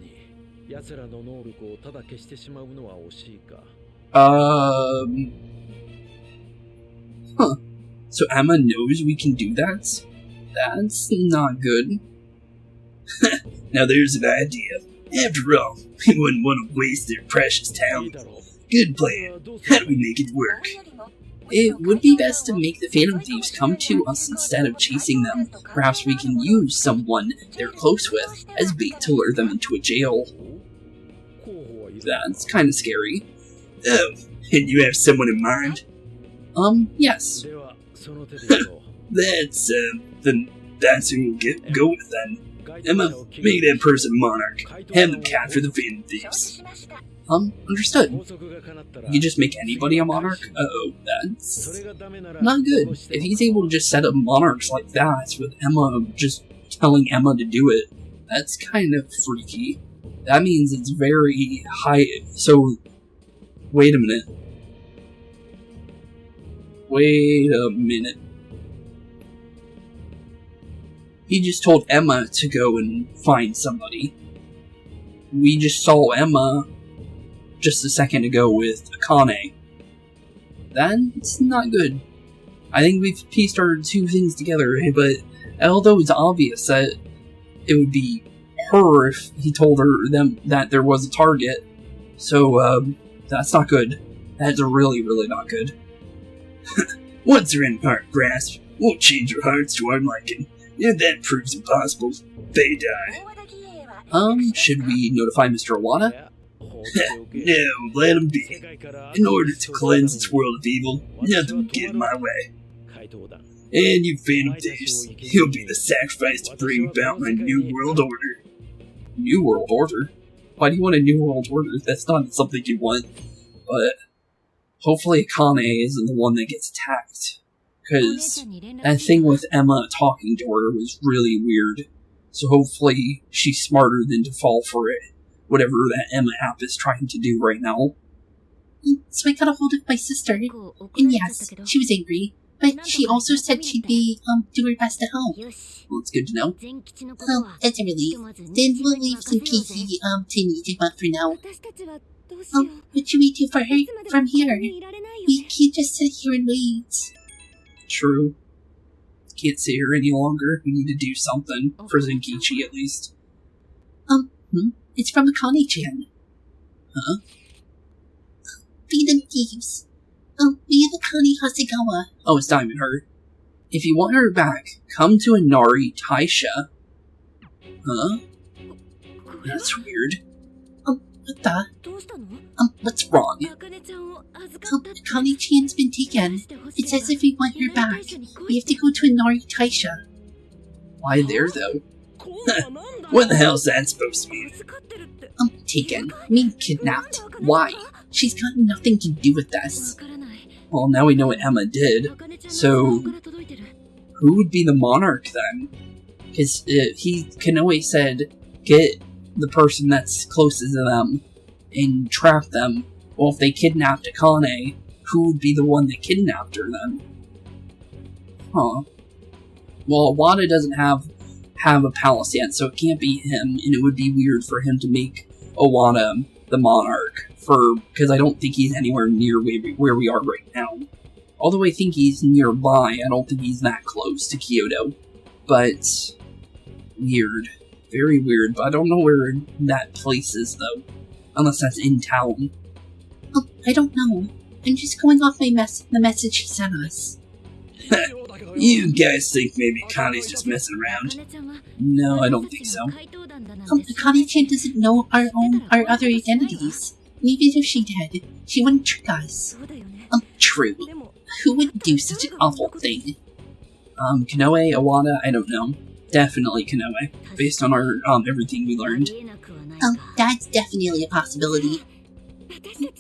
Huh. So Emma knows we can do that? That's not good. Now there's an idea. After all, we wouldn't want to waste their precious talent. Good plan. How do we make it work? It would be best to make the Phantom Thieves come to us instead of chasing them. Perhaps we can use someone they're close with as bait to lure them into a jail. That's kind of scary. Oh, and you have someone in mind? Yes. That's who we'll go with then. Emma, make that person monarch. Have them capture the Phantom Thieves. Understood. You just make anybody a monarch? Uh-oh, that's not good. If he's able to just set up monarchs like that with Emma just telling Emma to do it, that's kind of freaky. That means it's very high. So, wait a minute. He just told Emma to go and find somebody. We just saw Emma just a second ago with Akane. That's not good. I think we've pieced our two things together, but although it's obvious that it would be her if he told them that there was a target, so that's not good. That's really, really not good. Once they're in our grasp, we'll change our hearts to our liking. If that proves impossible, they die. Should we notify Mr. Iwata? No, let him be. In order to cleanse this world of evil, nothing will get in my way. And you Phantom Thieves, you'll be the sacrifice to bring about my new world order. New world order? Why do you want a new world order? That's not something you want. But hopefully Akane isn't the one that gets attacked. Because that thing with Emma talking to her was really weird. So hopefully she's smarter than to fall for it. Whatever that Emma app is trying to do right now. So I got a hold of my sister, and yes, she was angry, but she also said she'd be, do her best to help. Well, it's good to know. That's a relief. Then we'll leave Zenkichi, to Niijima for now. What should we do for her from here? We can't just sit here and wait. True. Can't sit here any longer. We need to do something, for Zenkichi at least. It's from Akane-chan. Huh? Phantom Thieves. We have Akane Hasegawa. Oh, it's not even her. If you want her back, come to Inari Taisha. Huh? That's weird. What the? What's wrong? Akane-chan's been taken. It says if we want her back, we have to go to Inari Taisha. Why there, though? What the hell's that supposed to mean? Taken. Mean kidnapped. Why? She's got nothing to do with this. Well, now we know what Emma did. So, who would be the monarch then? Because Koei said, get the person that's closest to them and trap them. Well, if they kidnapped Akane, who would be the one that kidnapped her then? Huh. Well, Iwata doesn't have a palace yet, so it can't be him, and it would be weird for him to make Iwata the monarch, because I don't think he's anywhere near where we are right now. Although I think he's nearby, I don't think he's that close to Kyoto. But, weird. Very weird, but I don't know where that place is, though. Unless that's in town. I don't know. I'm just going off the message he sent us. You guys think maybe Connie's just messing around? No, I don't think so. Akane-chan doesn't know our other identities. Even if she did, she wouldn't trick us. True. Who would do such an awful thing? Koei, Awada, I don't know. Definitely Koei, based on our, everything we learned. That's definitely a possibility.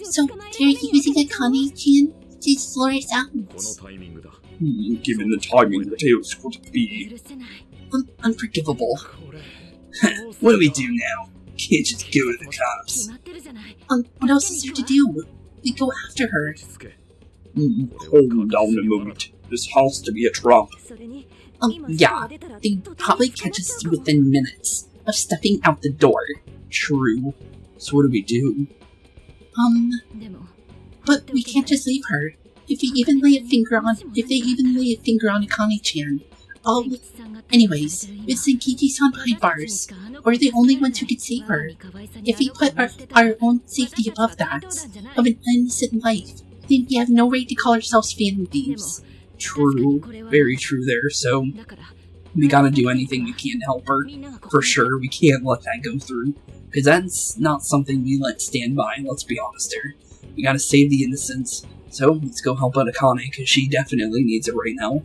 So, they're using Akane-chan to slur us out? Given the timing, the tales could be. Unforgivable. What do we do now? Can't just go to the cops. What else is there to do? We go after her. Hold down a moment. This has to be a trap. Yeah. They'd probably catch us within minutes of stepping out the door. True. So what do we do? But we can't just leave her. If they even lay a finger on Akane-chan. Anyways, with Zenkichi-san behind bars, we're the only ones who could save her. If we put our own safety above that, of an innocent life, then we have no right to call ourselves Phantom Thieves. True. Very true there, so we gotta do anything we can to help her. For sure, we can't let that go through. Because that's not something we let stand by, let's be honest here. We gotta save the innocents. So, let's go help out Akane, because she definitely needs it right now.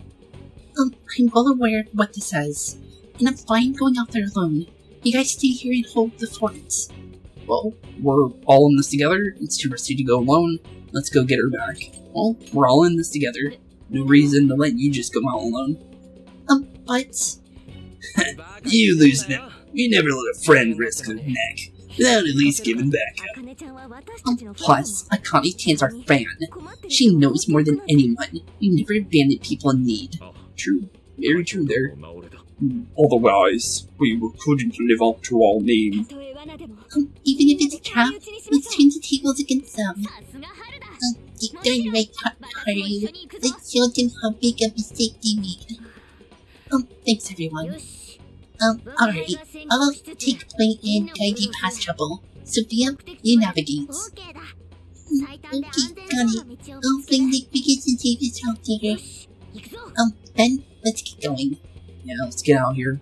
I'm well aware of what this says, and I'm fine going out there alone. You guys stay here and hold the fort. Well, we're all in this together. It's too risky to go alone. Let's go get her back. Well, we're all in this together. No reason to let you just go out alone. But... You losing it. You never let a friend risk their neck, without at least giving back up. Plus, Akane-chan's our fan. She knows more than anyone. We never abandon people in need. True. Very true there. Otherwise, we couldn't live up to our name. Even if it's a trap, let's turn the tables against them. You're darn right, Haru. Let's show them how big a mistake they made. Thanks everyone. Alright, I'll take point and guide you past trouble. Sophia, you navigate. Okay, got it. I'll bring the biggest and safest out there. Ben, let's get going. Yeah, let's get out here.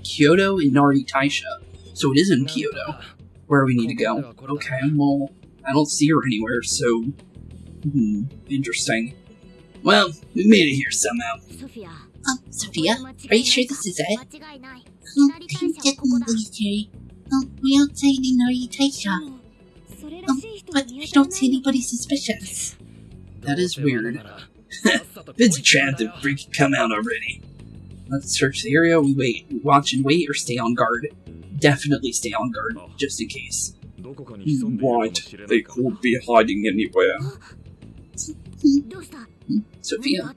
Kyoto and Nari Taisha. So it is in Kyoto. Where we need to go. Okay, well, I don't see her anywhere, so... interesting. Well, we made it here somehow. Sophia, are you sure this is it? I'm definitely sure. We're outside in Nari Taisha. But I don't see anybody suspicious. That is weird. It's a trap that freaking come out already. Let's search the area. We wait. We watch and wait or stay on guard. Definitely stay on guard, just in case. Right, they could be hiding anywhere. Sophia?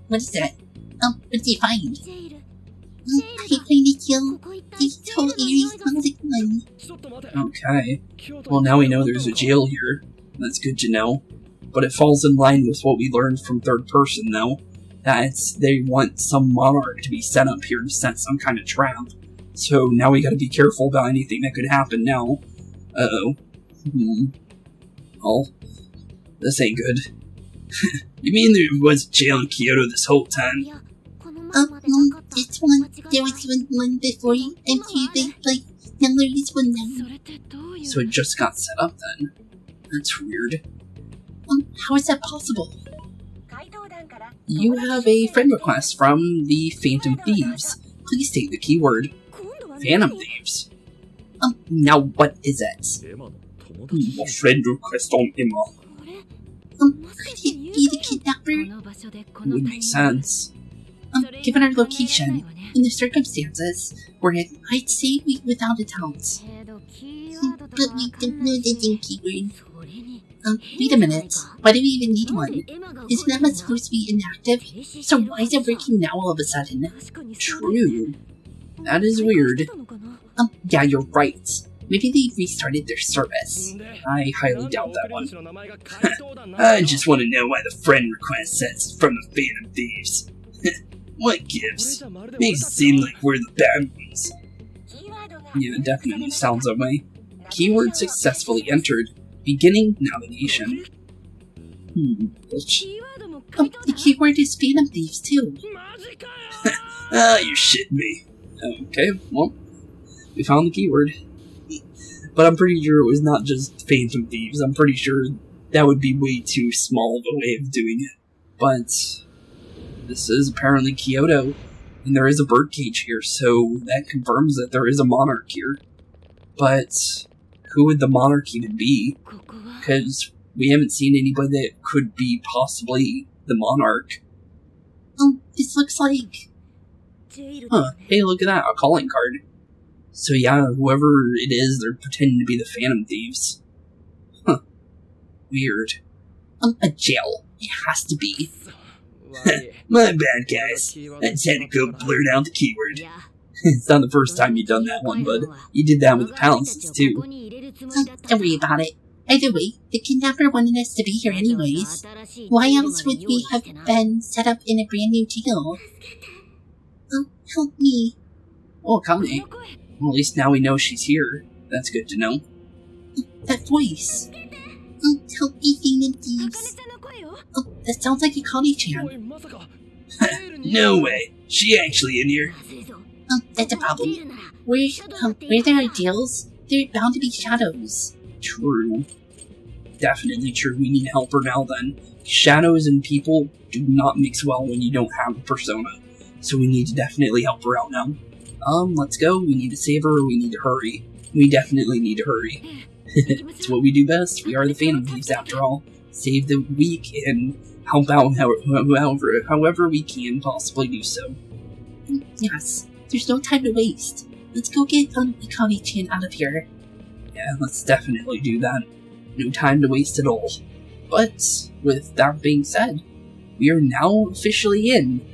What is that? What did you find? I find a kill. This whole area's toxic one. Okay. Well, now we know there's a jail here. That's good to know. But it falls in line with what we learned from third person, though. That they want some monarch to be set up here to set some kind of trap. So now we gotta be careful about anything that could happen now. Uh-oh. Well, this ain't good. You mean there was a jail in Kyoto this whole time? No, this one. There was one before you, and now there is one now. So it just got set up then. That's weird. How is that possible? You have a friend request from the Phantom Thieves. Please state the keyword. Phantom Thieves? Now what is it? A friend request on Emma. Could it be the kidnapper? Would make sense. Given our location and the circumstances we're in, I'd say we without a doubt. But we don't know the keyword. Wait a minute. Why do we even need one? Isn't Emma supposed to be inactive? So why is it working now all of a sudden? True. That is weird. Yeah, you're right. Maybe they restarted their service. I highly doubt that one. I just want to know why the friend request says from the Phantom Thieves. What gives? Makes it seem like we're the bad ones. Yeah, it definitely sounds that way. Keyword successfully entered. Beginning navigation. The keyword is Phantom Thieves too. You're shitting me. Okay, well, we found the keyword. But I'm pretty sure it was not just Phantom Thieves. I'm pretty sure that would be way too small of a way of doing it. But this is apparently Kyoto, and there is a birdcage here, so that confirms that there is a monarch here. But who would the monarch even be? Because we haven't seen anybody that could be possibly the monarch. Oh, this looks like... Huh, hey, look at that, a calling card. So yeah, whoever it is, they're pretending to be the Phantom Thieves. Huh. Weird. A jail. It has to be. My bad, guys. I just had to go blurt out the keyword. It's not the first time you've done that one, bud. You did that with the palaces, too. Don't worry about it. Either way, the kidnapper wanted us to be here anyways. Why else would we have been set up in a brand new jail? Oh, help me. Oh, Kame. Well, at least now we know she's here. That's good to know. That voice. Oh, help me, Phantom Thieves. Oh, that sounds like a Kali-chan. No way. She actually in here? Oh, that's a problem. Where there are jails, there are bound to be shadows. True. Definitely true. We need to help her now then. Shadows and people do not mix well when you don't have a persona. So we need to definitely help her out now. Let's go. We need to save her. We need to hurry. We definitely need to hurry. It's what we do best. We are the Phantom Thieves after all. Save the weak and help out however we can possibly do so. Yes, there's no time to waste. Let's go get Ikari-chan out of here. Yeah, let's definitely do that. No time to waste at all. But, with that being said, we are now officially in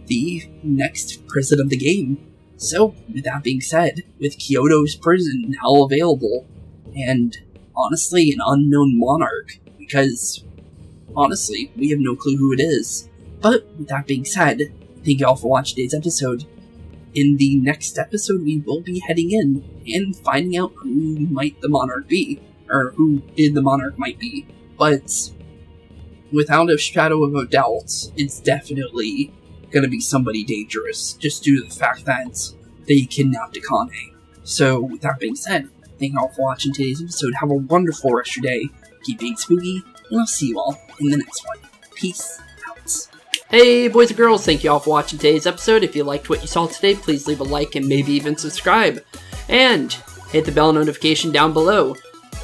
the next prison of the game. So, with that being said, with Kyoto's prison now available, and honestly, an unknown monarch, because honestly, we have no clue who it is. But, with that being said, thank you all for watching today's episode. In the next episode, we will be heading in and finding out who might the monarch be, or who the monarch might be. But without a shadow of a doubt, it's definitely going to be somebody dangerous, just due to the fact that they kidnapped Akane. So, with that being said, thank you all for watching today's episode. Have a wonderful rest of your day. Keep being spooky, and I'll see you all in the next one. Peace out. Hey boys and girls, thank you all for watching today's episode. If you liked what you saw today, please leave a like and maybe even subscribe. And hit the bell notification down below.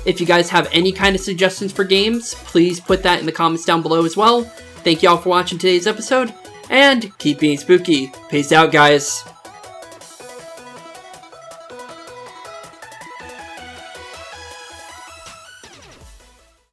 If you guys have any kind of suggestions for games, please put that in the comments down below as well. Thank you all for watching today's episode, and keep being spooky. Peace out, guys.